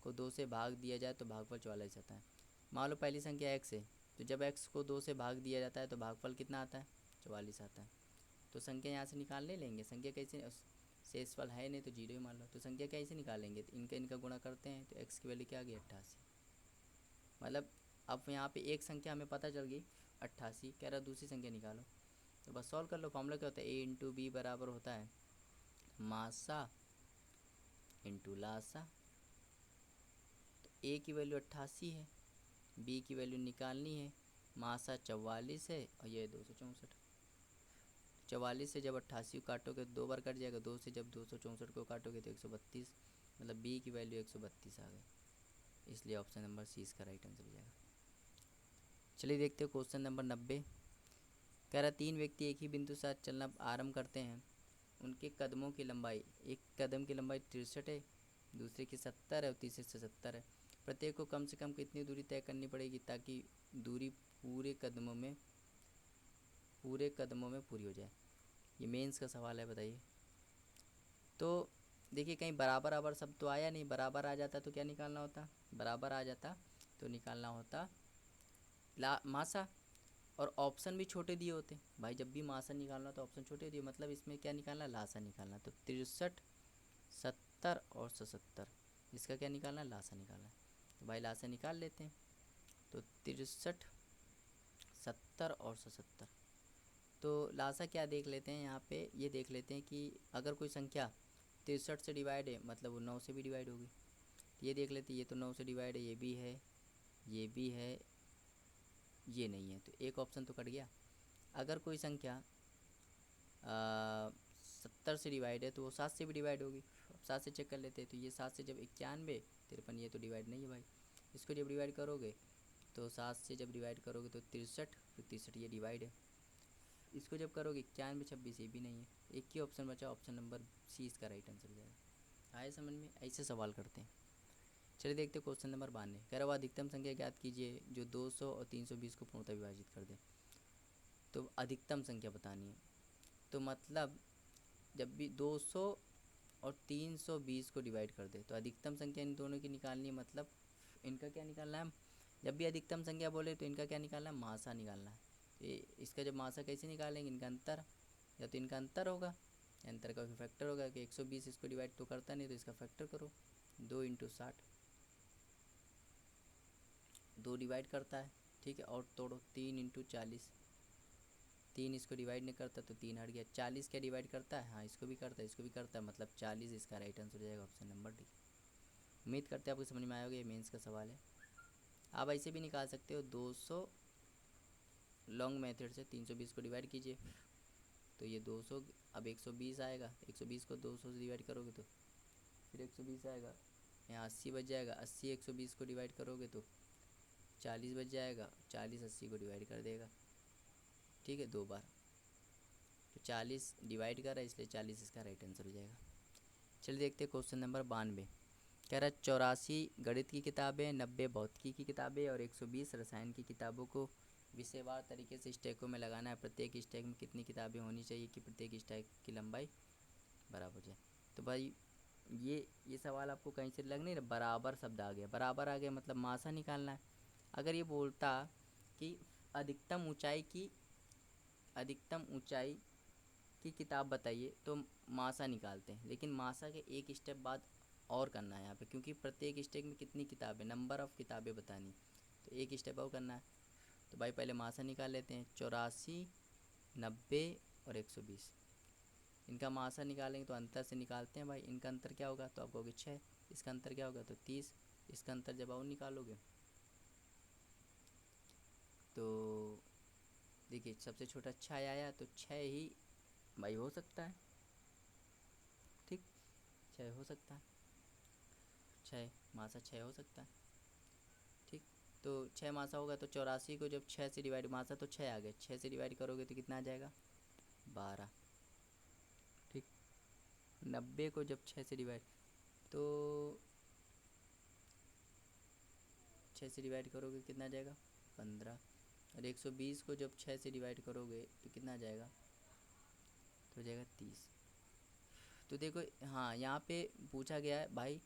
A: को 2 से भाग दिया जाए तो भागफल 44 आता है। मान लो पहली संख्या x है, तो जब x को 2 से भाग दिया जाता है तो भागफल कितना आता है? 44 आता है। तो संख्या यहाँ से निकालने लेंगे। संख्या कैसे, शेषफल है नहीं तो जीरो ही मान लो। तो संख्या कैसे निकालेंगे? तो इनका गुणा करते हैं तो x की वैल्यू क्या आ गई? 88। मतलब अब यहाँ पे एक संख्या हमें पता चल गई 88। कह रहा दूसरी संख्या निकालो, तो बस सॉल्व कर लो। फॉर्मूला क्या होता है? a इंटू बी बराबर होता है मासा इंटू लासा। तो a की वैल्यू 88 है, b की वैल्यू निकालनी है। मासा 44 है और ये 264। 44 से जब 88 को काटोगे तो 2 बार कट जाएगा। 2 से जब 264 को काटोगे तो 132, मतलब b की वैल्यू 132 आ गई। इसलिए ऑप्शन नंबर सी इसका राइट आंसर हो जाएगा। चलिए देखते हो क्वेश्चन नंबर 90। कह रहा 3 व्यक्ति एक ही बिंदु साथ चलना आरंभ करते हैं। उनके कदमों की लंबाई, एक कदम की लंबाई 63 है, दूसरे की 70 है और तीसरे से 70 है। प्रत्येक को कम से कम कितनी दूरी तय करनी पड़ेगी ताकि दूरी पूरे कदमों में पूरी हो जाए? ये मेंस का सवाल है, बताइए। तो देखिए कहीं बराबर बराबर सब तो आया नहीं। बराबर आ जाता तो क्या निकालना होता? बराबर आ जाता तो निकालना होता मासा, और ऑप्शन भी छोटे दिए होते भाई। जब भी मासा निकालना तो ऑप्शन छोटे दिए, मतलब इसमें क्या निकालना? लासा निकालना। तो 63, 70 और 77, इसका क्या निकालना? लासा निकालना। तो भाई लासा निकाल लेते हैं। तो 63, 70 और 77। तो लासा क्या देख लेते हैं यहाँ पे, ये देख लेते हैं कि अगर कोई संख्या 63 से डिवाइड है मतलब वो 9 से भी डिवाइड होगी। ये देख लेते हैं, ये तो 9 से डिवाइड है, ये भी है, ये भी है, ये नहीं है, तो एक ऑप्शन तो कट गया। अगर कोई संख्या 70 से डिवाइड है तो वो 7 से भी डिवाइड होगी। अब 7 से चेक कर लेते हैं। तो ये 7 से जब 91, 53, ये तो डिवाइड नहीं है भाई। इसको जब डिवाइड करोगे तो 7 से जब डिवाइड करोगे तो 63, फिर 63 ये डिवाइड है। इसको जब करोगे 91, 26, ये भी नहीं है। एक ही ऑप्शन बचा, ऑप्शन नंबर सी इसका राइट आंसर हो जाएगा। आए समझ में? ऐसे सवाल करते हैं। चलिए देखते हैं क्वेश्चन नंबर 92। कह रहा हुआ अधिकतम संख्या ज्ञात कीजिए जो 200 और 320 को पूर्णतः विभाजित कर दे। तो अधिकतम संख्या बतानी है। तो मतलब जब भी 200 और 320 को डिवाइड कर दे तो अधिकतम संख्या इन दोनों की निकालनी है। मतलब इनका क्या निकालना है? जब भी अधिकतम संख्या बोले तो इनका क्या निकालना है? मासा निकालना है। तो इसका जब मासा कैसे निकालेंगे? इनका अंतर, या तो इनका अंतर होगा, अंतर का फैक्टर होगा कि 120 इसको डिवाइड तो करता नहीं, तो इसका फैक्टर करो। 2 इंटू 60, 2 डिवाइड करता है, ठीक है, और तोड़ो। 3 इंटू 40, 3 इसको डिवाइड नहीं करता तो 3 हट गया। 40 क्या डिवाइड करता है? हाँ, इसको भी करता है, इसको भी करता है, मतलब 40 इसका राइट आंसर हो जाएगा, ऑप्शन नंबर डी। उम्मीद करते हैं आपको समझ में आया होगा। ये मेंस का सवाल है। आप ऐसे भी निकाल सकते हो। 200 लॉन्ग मेथड से 320 को डिवाइड कीजिए तो ये 200, अब 120 आएगा। 120 को 200 से डिवाइड करोगे तो फिर 120 आएगा। यहाँ 80 बच जाएगा। 80 120 को डिवाइड करोगे तो 40 बच जाएगा। 40 80 को डिवाइड कर देगा, ठीक है, 2 बार। तो 40 डिवाइड कर रहा है, इसलिए 40 इसका राइट आंसर हो जाएगा। चलिए देखते हैं क्वेश्चन नंबर 92। कह रहा है 84 गणित की किताबें, 90 भौतिकी की किताबें और 120 रसायन की किताबों को विषयवार तरीके से स्टैकों में लगाना है। प्रत्येक स्टैक में कितनी किताबें होनी चाहिए कि प्रत्येक स्टैक की लंबाई बराबर हो जाए? तो भाई ये सवाल आपको कहीं से लग नहीं रहा? बराबर शब्द आ गया, बराबर आ गया मतलब मासा निकालना है। अगर ये बोलता कि अधिकतम ऊंचाई की किताब बताइए तो मासा निकालते हैं, लेकिन मासा के एक स्टेप बाद और करना है यहाँ पे, क्योंकि प्रत्येक स्टेप में कितनी किताबें, नंबर ऑफ़ किताबें बतानी, तो एक स्टेप और करना है। तो भाई पहले मासा निकाल लेते हैं। 84, 90 और 120, इनका मासा निकालेंगे तो अंतर से निकालते हैं भाई। इनका अंतर क्या होगा? तो आप कहोगे 6। इसका अंतर क्या होगा? तो 30। इसका अंतर जब और निकालोगे तो देखिए सबसे छोटा 6 आया, तो 6 ही भाई हो सकता है, ठीक, 6 हो सकता है, 6 मासा 6 हो सकता है, ठीक। तो 6 मासा होगा तो 84 को जब 6 से डिवाइड, मासा तो 6 आ गए, 6 से डिवाइड करोगे तो कितना आ जाएगा? 12, ठीक। 90 को जब 6 से डिवाइड, तो 6 से डिवाइड करोगे कितना आ जाएगा? 15। और 120 को जब 6 से डिवाइड करोगे तो कितना आ जाएगा? तो हो जाएगा 30। तो देखो हाँ, यहाँ पे पूछा गया है भाई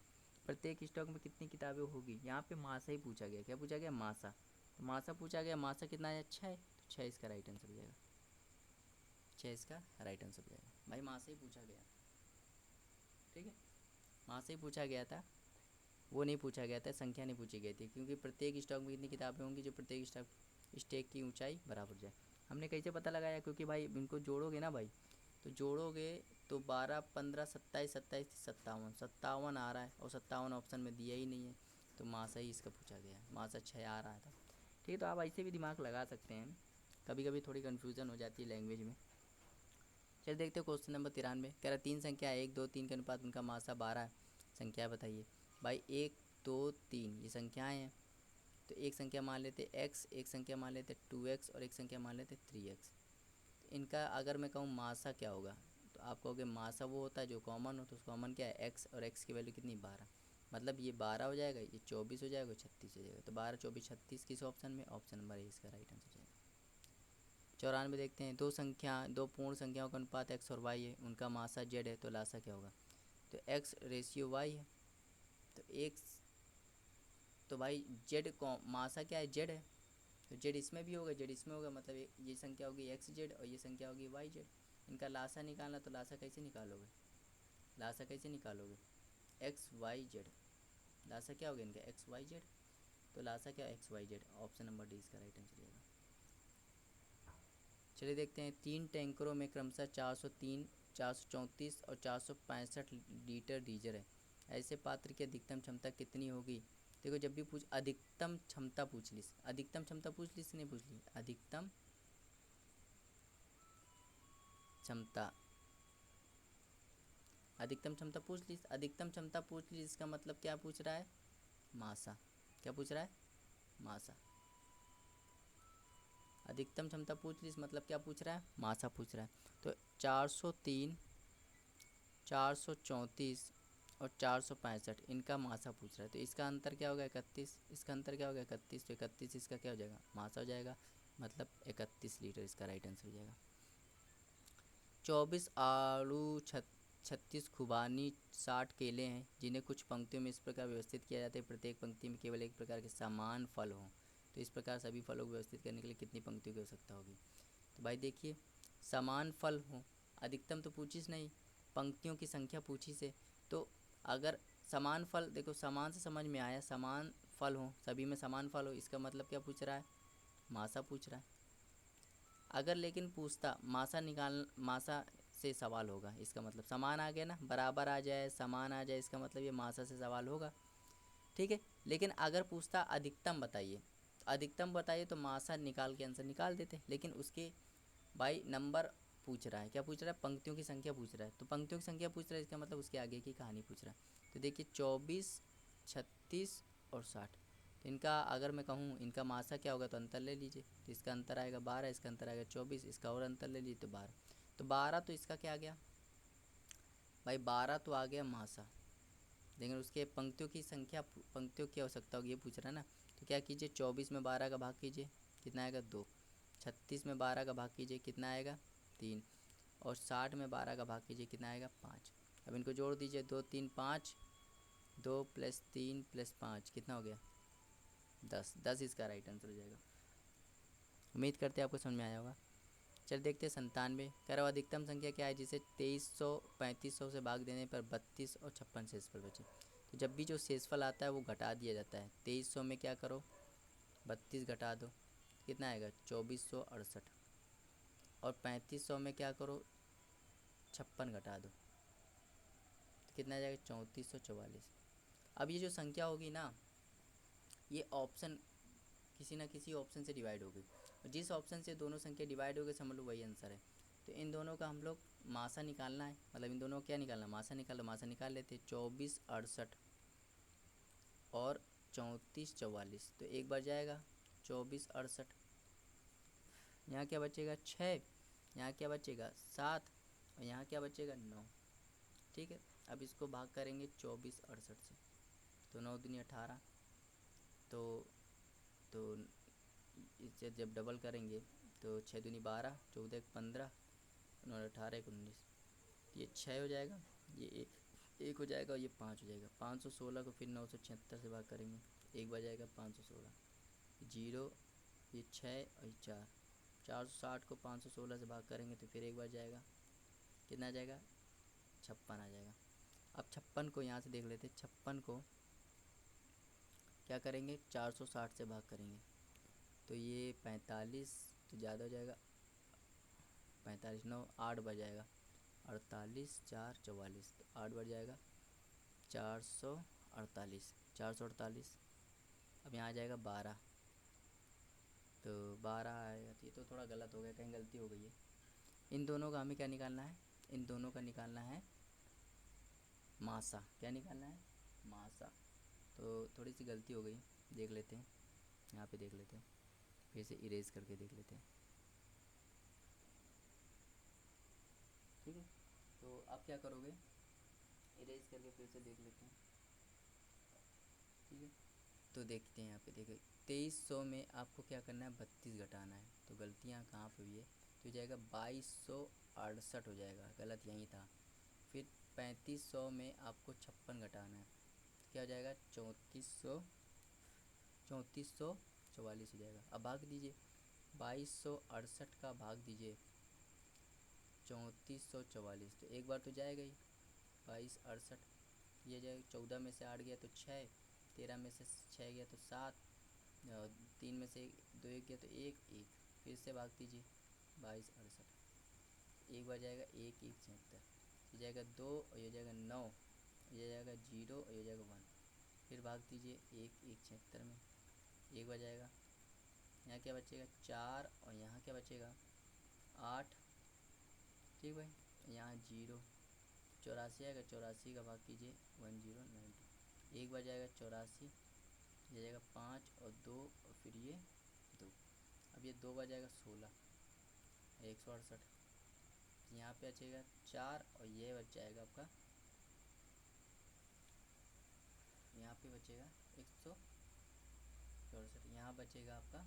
A: प्रत्येक स्टॉक में कितनी किताबें होगी, यहाँ पे मासा ही पूछा गया। क्या पूछा गया? मासा। तो मासा पूछा गया, मासा कितना है? 6 है, तो 6 इसका राइट आंसर हो जाएगा। 6 इसका राइट आंसर हो जाएगा। भाई मासा ही पूछा गया, ठीक है, मासा ही पूछा गया था, वो नहीं पूछा गया था, संख्या नहीं पूछी गई थी, क्योंकि प्रत्येक स्टॉक में कितनी किताबें होंगी जो प्रत्येक स्टॉक की ऊंचाई बराबर जाए। हमने कैसे पता लगाया? क्योंकि भाई इनको जोड़ोगे ना भाई, तो जोड़ोगे तो 12 15 27 27 57 57 आ रहा है, और 57 ऑप्शन में दिया ही नहीं है, तो मासा ही इसका पूछा गया है। मासा 6 आ रहा था, ठीक है। तो आप ऐसे भी दिमाग लगा सकते हैं, कभी कभी थोड़ी कन्फ्यूज़न हो जाती है लैंग्वेज में। चल देखते हो क्वेश्चन नंबर 93। कह रहा 3 संख्या 1 2 3 के अनुपात उनका मासा 12 है, संख्या बताइए। भाई 1 2 3 ये संख्याएं हैं, तो एक संख्या मान लेते x, एक संख्या मान लेते 2x, और एक संख्या मान लेते 3x। इनका अगर मैं कहूँ मासा क्या होगा, तो आप कहोगे मासा वो होता है जो कॉमन हो, तो कॉमन क्या है? x, और x की वैल्यू कितनी? 12। मतलब ये 12 हो जाएगा, ये 24 हो जाएगा, 36 हो जाएगा। तो 12 24 36 किस ऑप्शन में? ऑप्शन नंबर ए इसका राइट आंसर हो जाएगा। 94 देखते हैं। दो पूर्ण संख्याओं का अनुपात x और y है, उनका मासा z है, तो लासा क्या होगा? तो x रेशियो y है, तो x, तो भाई z को मासा क्या है? z है, तो जेड इसमें भी होगा, जेड इसमें होगा, मतलब ये संख्या होगी एक्स जेड और ये संख्या होगी वाई जेड। इनका लासा निकालना, तो लासा कैसे निकालोगे? लासा कैसे निकालोगे? X Y Z. लासा क्या होगा इनका? X Y Z. तो लासा क्या? X Y Z. Option number D इसका राइट आंसर रहेगा। चलिए देखते हैं। 3 टैंकरों में क्रमशः 403 434 और 465 लीटर डीजल है, ऐसे पात्र की अधिकतम क्षमता कितनी होगी? देखो जब भी पूछ अधिकतम क्षमता पूछ ली, अधिकतम क्षमता पूछ ली, नहीं पूछ ली, अधिकतम क्षमता, अधिकतम क्षमता पूछ ली, अधिकतम क्षमता पूछ ली, इसका मतलब क्या पूछ रहा है? मासा। क्या पूछ रहा है? मासा। अधिकतम क्षमता पूछ ली, मतलब क्या पूछ रहा है? मासा पूछ रहा है। तो 403 434 और 465 इनका मासा पूछ रहा है, तो इसका अंतर क्या होगा? 31। इसका अंतर क्या होगा? 31। तो 31 इसका क्या हो जाएगा? मासा हो जाएगा, मतलब 31 लीटर इसका राइट आंसर हो जाएगा। 24 आड़ू 36 खुबानी 60 केले हैं, जिन्हें कुछ पंक्तियों में इस प्रकार व्यवस्थित किया जाता है, प्रत्येक पंक्ति में केवल एक प्रकार के समान फल हों, तो इस प्रकार सभी फलों को व्यवस्थित करने के लिए कितनी पंक्तियों की आवश्यकता होगी? तो भाई देखिए, समान फल हों, अधिकतम तो पूछिस नहीं, पंक्तियों की संख्या पूछी से, तो अगर समान फल, देखो समान से समझ में आया, समान फल हों, सभी में समान फल हो, इसका मतलब क्या पूछ रहा है? मासा पूछ रहा है। अगर लेकिन पूछता मासा से सवाल होगा, इसका मतलब समान आ गया ना, बराबर आ जाए, समान आ जाए, इसका मतलब ये मासा से सवाल होगा, ठीक है। लेकिन अगर पूछता अधिकतम बताइए, अधिकतम बताइए, तो मासा निकाल के आंसर निकाल देते, लेकिन उसके भाई नंबर पूछ रहा है, क्या पूछ रहा है? पंक्तियों की संख्या पूछ रहा है, तो पंक्तियों की संख्या पूछ रहा है, इसका मतलब उसके आगे की कहानी पूछ रहा है। तो देखिए 24 36 और 60, तो इनका अगर मैं कहूँ इनका मासा क्या होगा, तो अंतर ले लीजिए, तो इसका अंतर आएगा 12, इसका अंतर आएगा 24, इसका और अंतर ले लीजिए तो 12। तो 12 तो इसका क्या आ गया भाई? 12 तो आ गया मासा, लेकिन उसके पंक्तियों की संख्या, पंक्तियों की आवश्यकता होगी, ये पूछ रहा है ना। तो क्या कीजिए, 24 में 12 का भाग कीजिए, कितना आएगा? 2। 36 में 12 का भाग कीजिए, कितना आएगा? 3। और 60 में 12 का भाग कीजिए, कितना आएगा? 5। अब इनको जोड़ दीजिए, 2 3 5, 2 + 3 + 5 कितना हो गया? 10। 10 इसका राइट आंसर हो जाएगा। उम्मीद करते हैं आपको समझ में आया होगा। चल देखते हैं 97। कह रहा अधिकतम संख्या क्या है जिसे 2300 3500 से भाग देने पर 32 और 56 शेषफल बचे? तो जब भी जो शेषफल आता है वो घटा दिया जाता है। 2300 में क्या करो? 32 घटा दो, कितना आएगा? 2468। और 3500 में क्या करो? 56 घटा दो, तो कितना आ जाएगा? 3444। अब ये जो संख्या होगी ना, ये ऑप्शन किसी ना किसी ऑप्शन से डिवाइड होगी, और जिस ऑप्शन से दोनों संख्या डिवाइड हो गए समझ लो वही आंसर है। तो इन दोनों का हम लोग मासा निकालना है, मतलब इन दोनों को क्या निकालना? मासा निकालो, मासा निकाल लेते। 2468 और 3444, तो एक बार जाएगा 2468, यहाँ क्या बचेगा? 6, यहाँ क्या बचेगा? 7, और यहाँ क्या बचेगा? 9, ठीक है। अब इसको भाग करेंगे 2468 से, तो 9 दूनी 18, तो इसे जब डबल करेंगे तो 6 दूनी 12, 14 15, और 18 एक 19, ये 6 हो जाएगा, ये एक हो जाएगा और ये 5 हो जाएगा। 516 को फिर 976 से भाग करेंगे, एक बार जाएगा 516, जीरो, ये 6 और ये 4, 460 को 516 से भाग करेंगे तो फिर एक बार जाएगा, कितना आ जाएगा 56 आ जाएगा। अब 56 को यहाँ से देख लेते, 56 को क्या करेंगे 460 से भाग करेंगे तो ये 45, तो ज़्यादा हो जाएगा 45, 9 8 बढ़ जाएगा 48, 4 44, तो 8 बढ़ जाएगा 448, 448। अब यहाँ आ जाएगा 12, तो 12 आएगा, तो ये तो थोड़ा गलत हो गया, कहीं गलती हो गई है। इन दोनों का हमें क्या निकालना है, इन दोनों का निकालना है मासा। क्या निकालना है, मासा। तो थोड़ी सी गलती हो गई, देख लेते हैं, यहाँ पे देख लेते हैं, फिर से इरेज करके देख लेते हैं। ठीक है, तो आप क्या करोगे, इरेज करके फिर से देख लेते हैं। ठीक है, तो देखते हैं यहाँ पे, देखिए 2300 में आपको क्या करना है 32 घटाना है, तो गलतियाँ कहाँ पे हुई है, तो जाएगा 2268 हो जाएगा, गलत यहीं था। फिर 3500 में आपको 56 घटाना है, तो क्या हो जाएगा 3444 हो जाएगा। अब भाग दीजिए, 2268 का भाग दीजिए 3444, तो एक बार तो जाएगा ही 2268, ये जाएगा 14 में से 8 गया तो 6, 13 में से 6 गया तो 7, 3 में से 2 एक गया तो 1 1, फिर से भाग दीजिए 2268, एक बार जाएगा 1 1 76, ये जाएगा 2 और ये जाएगा 9, ये जाएगा 0 और ये जाएगा 1, फिर भाग दीजिए 1 1 76 में, एक बार जाएगा, यहाँ क्या बचेगा 4 और यहाँ क्या बचेगा 8। ठीक भाई, यहाँ 0, 84 आएगा, 84 का भाग कीजिए 1092, एक बार जाएगा 84, ये जाएगा 5 और 2 और फिर ये 2, अब ये 2 बार जाएगा 16, 168, यहाँ पे बचेगा 4 और ये बच जाएगा आपका, यहाँ पे बचेगा 164, यहाँ बचेगा आपका,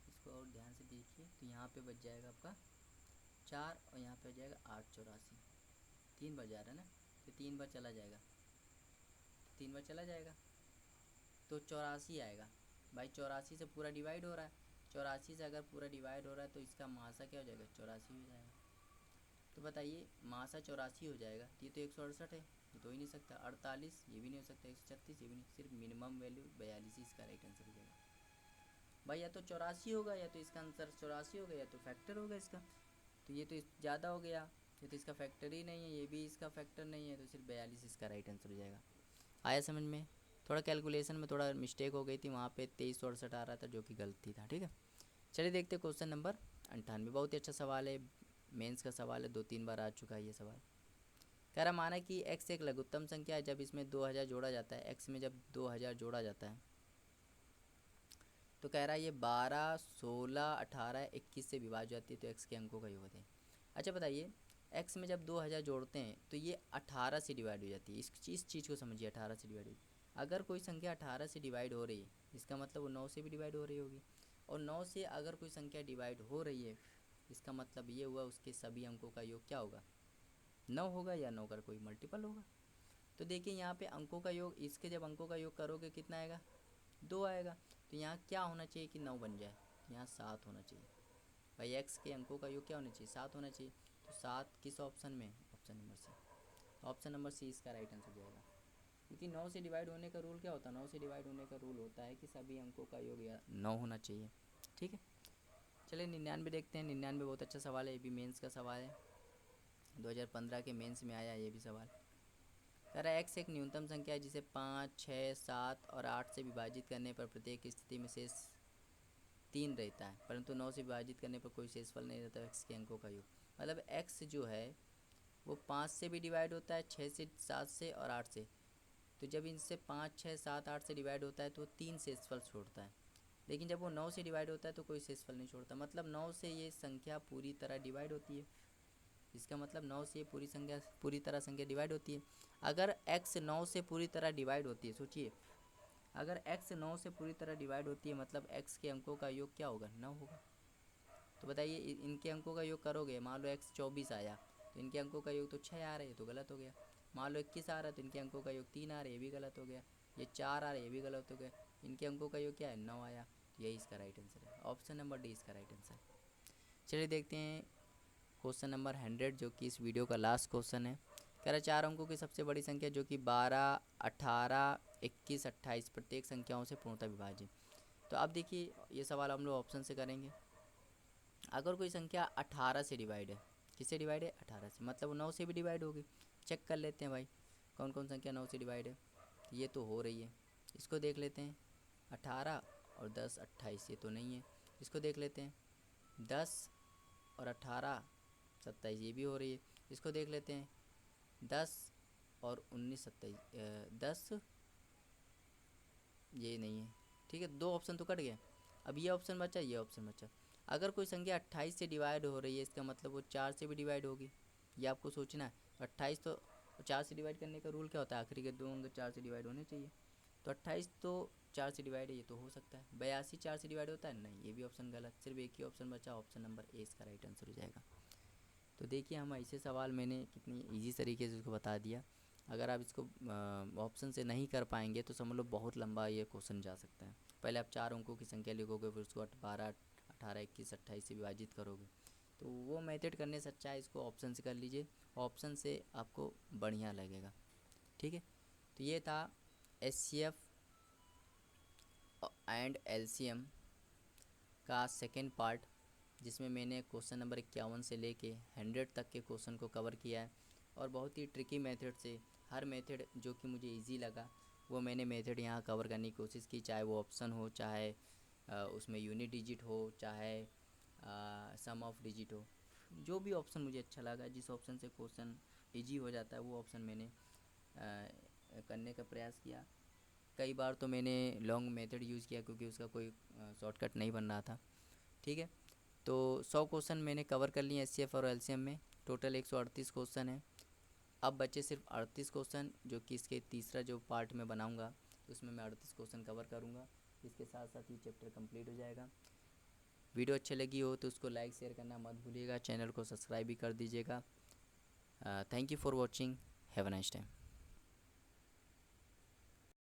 A: इसको और ध्यान से देखिए, तो यहाँ पे बच जाएगा आपका 4 और यहाँ पे हो जाएगा 884, 3 बार जा रहा है ना, तो 3 बार चला जाएगा, 3 बार चला जाएगा तो 84 आएगा भाई, 84 से पूरा डिवाइड हो रहा है, 84 से अगर पूरा डिवाइड हो रहा है तो इसका मासा क्या हो जाएगा 84 हो जाएगा। तो बताइए मासा 84 हो जाएगा, तो ये तो 168 है, ये तो हो ही नहीं सकता, 48 ये भी नहीं हो सकता, 136 ये भी नहीं, सिर्फ मिनिमम वैल्यू 42 इसका राइट आंसर हो जाएगा भाई, या तो 84 होगा या तो इसका आंसर 84 होगा या तो फैक्टर होगा इसका, तो ये तो ज़्यादा हो गया, ये तो इसका फैक्टर ही नहीं है, ये भी इसका फैक्टर नहीं है, तो सिर्फ 42 इसका राइट आंसर हो जाएगा। आया समझ में, थोड़ा कैलकुलेशन में थोड़ा मिस्टेक हो गई थी, वहाँ पे 2368 आ रहा था जो कि गलती था। ठीक है, चलिए देखते क्वेश्चन नंबर 98, बहुत ही अच्छा सवाल है, मेंस का सवाल है, 2-3 बार आ चुका है ये सवाल। कह रहा माना कि x एक लघुत्तम संख्या है, जब इसमें 2000 जोड़ा जाता है, x में जब 2000 जोड़ा जाता है तो कह रहा है ये 12, 16, 18, 21 से विभाज्य जाती है, तो x के अंकों का योग होते हैं। अच्छा बताइए, x में जब 2000 जोड़ते हैं तो ये 18 से डिवाइड हो जाती है, इस चीज़ को समझिए, 18 से डिवाइड होगी। अगर कोई संख्या 18 से डिवाइड हो रही है, इसका मतलब वो 9 से भी डिवाइड हो रही होगी, और 9 से अगर कोई संख्या डिवाइड हो रही है, इसका मतलब ये हुआ उसके सभी अंकों का योग क्या होगा 9 होगा, या 9 का कोई मल्टीपल होगा। तो देखिए यहाँ पे अंकों का योग, इसके जब अंकों का योग करोगे कितना आएगा 2 आएगा, तो यहाँ क्या होना चाहिए कि 9 बन जाए, यहाँ 7 होना चाहिए भाई, x के अंकों का योग क्या होना चाहिए 7 होना चाहिए, तो 7 किस ऑप्शन में, option number C, option number C इसका राइट आंसर हो जाएगा। क्योंकि 9 से डिवाइड होने का रूल क्या होता है, 9 से डिवाइड होने का रूल होता है कि सभी अंकों का योग 9 होना चाहिए। ठीक है, चलिए 99 देखते हैं, 99 बहुत अच्छा सवाल है, ये भी मेंस का सवाल है, 2015 के मेंस में आया ये भी सवाल। कह रहा है एक्स एक न्यूनतम संख्या है जिसे 5, 6, 7 और 8 से विभाजित करने पर प्रत्येक स्थिति में शेष 3 रहता है, परंतु 9 से विभाजित करने पर कोई शेषफल नहीं रहता एक्स के अंकों का योग। मतलब एक्स जो है वो 5 से भी डिवाइड होता है, 6 से, 7 से और 8 से, तो जब इनसे 5, 6, 7, 8 से डिवाइड होता है तो 3 शेषफल छोड़ता है, लेकिन जब वो 9 से डिवाइड होता है तो कोई शेषफल नहीं छोड़ता। मतलब 9 से ये संख्या पूरी तरह डिवाइड होती है, इसका मतलब 9 से ये पूरी तरह संख्या डिवाइड होती है। अगर x 9 से पूरी तरह डिवाइड होती है, सोचिए अगर x 9 से पूरी तरह डिवाइड होती है, मतलब x के अंकों का योग क्या होगा 9 होगा। तो बताइए इनके अंकों का योग करोगे, मान लो x 24 आया तो इनके अंकों का योग तो 6 आ रहा है, ये तो गलत हो गया। मान लो 21 आ रहा है तो इनके अंकों का योग 3 आ रहा है, ये भी गलत हो गया। ये 4 आ रहा है, ये भी गलत हो गया। इनके अंकों का योग क्या है, 9 आया, तो यही इसका राइट आंसर है, ऑप्शन नंबर डी इसका राइट आंसर। चलिए देखते हैं क्वेश्चन नंबर 100 जो कि इस वीडियो का लास्ट क्वेश्चन है। कह रहा है 4 अंकों की सबसे बड़ी संख्या जो कि 12, 18, 21, 28 प्रत्येक संख्याओं से पूर्णतः विभाजित। तो अब देखिए ये सवाल हम लोग ऑप्शन से करेंगे। अगर कोई संख्या 18 से डिवाइड है, किससे डिवाइड है, 18 से, मतलब वो 9 से भी डिवाइड होगी। चेक कर लेते हैं भाई कौन कौन संख्या 9 से डिवाइड है। ये तो हो रही है, इसको देख लेते हैं। 18 और 10 28, ये तो नहीं है। इसको देख लेते हैं, 10 और 18 27, ये भी हो रही है। इसको देख लेते हैं, 10 और 19 27, 10, ये नहीं है। ठीक है, 2 ऑप्शन तो कट गए। अब ये ऑप्शन बचा, ये ऑप्शन बचा। अगर कोई संख्या 28 से डिवाइड हो रही है, इसका मतलब वो 4 से भी डिवाइड होगी, ये आपको सोचना है। 28 तो 4 से डिवाइड करने का रूल क्या होता है, आखिरी के 2 अंक 4 से डिवाइड होने चाहिए। तो 28 तो 4 से डिवाइड है, ये तो हो सकता है। 82 4 से डिवाइड होता है, नहीं, ये भी ऑप्शन गलत। सिर्फ एक ही ऑप्शन बचा, ऑप्शन नंबर ए इसका राइट आंसर हो जाएगा। तो देखिए हम ऐसे सवाल मैंने कितनी इजी तरीके से उसको बता दिया। अगर आप इसको ऑप्शन से नहीं कर पाएंगे तो समझ लो बहुत लंबा ये क्वेश्चन जा सकता है। पहले आप 4 अंकों की संख्या लिखोगे, फिर उसको 12, 18, 21, 28 से विभाजित करोगे, तो वो मेथड करने से अच्छा है इसको ऑप्शन से कर लीजिए, ऑप्शन से आपको बढ़िया लगेगा। ठीक है, तो ये था HCF एंड LCM का सेकेंड पार्ट, जिसमें मैंने क्वेश्चन नंबर 51 से लेके 100 तक के क्वेश्चन को कवर किया है। और बहुत ही ट्रिकी मेथड से, हर मेथड जो कि मुझे इजी लगा वो मैंने मेथड यहाँ कवर करने की कोशिश की, चाहे वो ऑप्शन हो, चाहे उसमें यूनिट डिजिट हो, चाहे सम ऑफ डिजिट हो। जो भी ऑप्शन मुझे अच्छा लगा, जिस ऑप्शन से क्वेश्चन इजी हो जाता है वो ऑप्शन मैंने करने का प्रयास किया। कई बार तो मैंने लॉन्ग मेथड यूज़ किया क्योंकि उसका कोई शॉर्टकट नहीं बन रहा था। ठीक है, तो 100 क्वेश्चन मैंने कवर कर लिए HCF और LCM में। टोटल 138 क्वेश्चन है। अब बचे सिर्फ 38 क्वेश्चन, जो कि इसके तीसरा जो पार्ट में बनाऊंगा उसमें मैं 38 क्वेश्चन कवर करूंगा। इसके साथ साथ ये चैप्टर कंप्लीट हो जाएगा। वीडियो अच्छी लगी हो तो उसको लाइक शेयर करना मत भूलिएगा, चैनल को सब्सक्राइब भी कर दीजिएगा। Thank you for watching, have a nice time.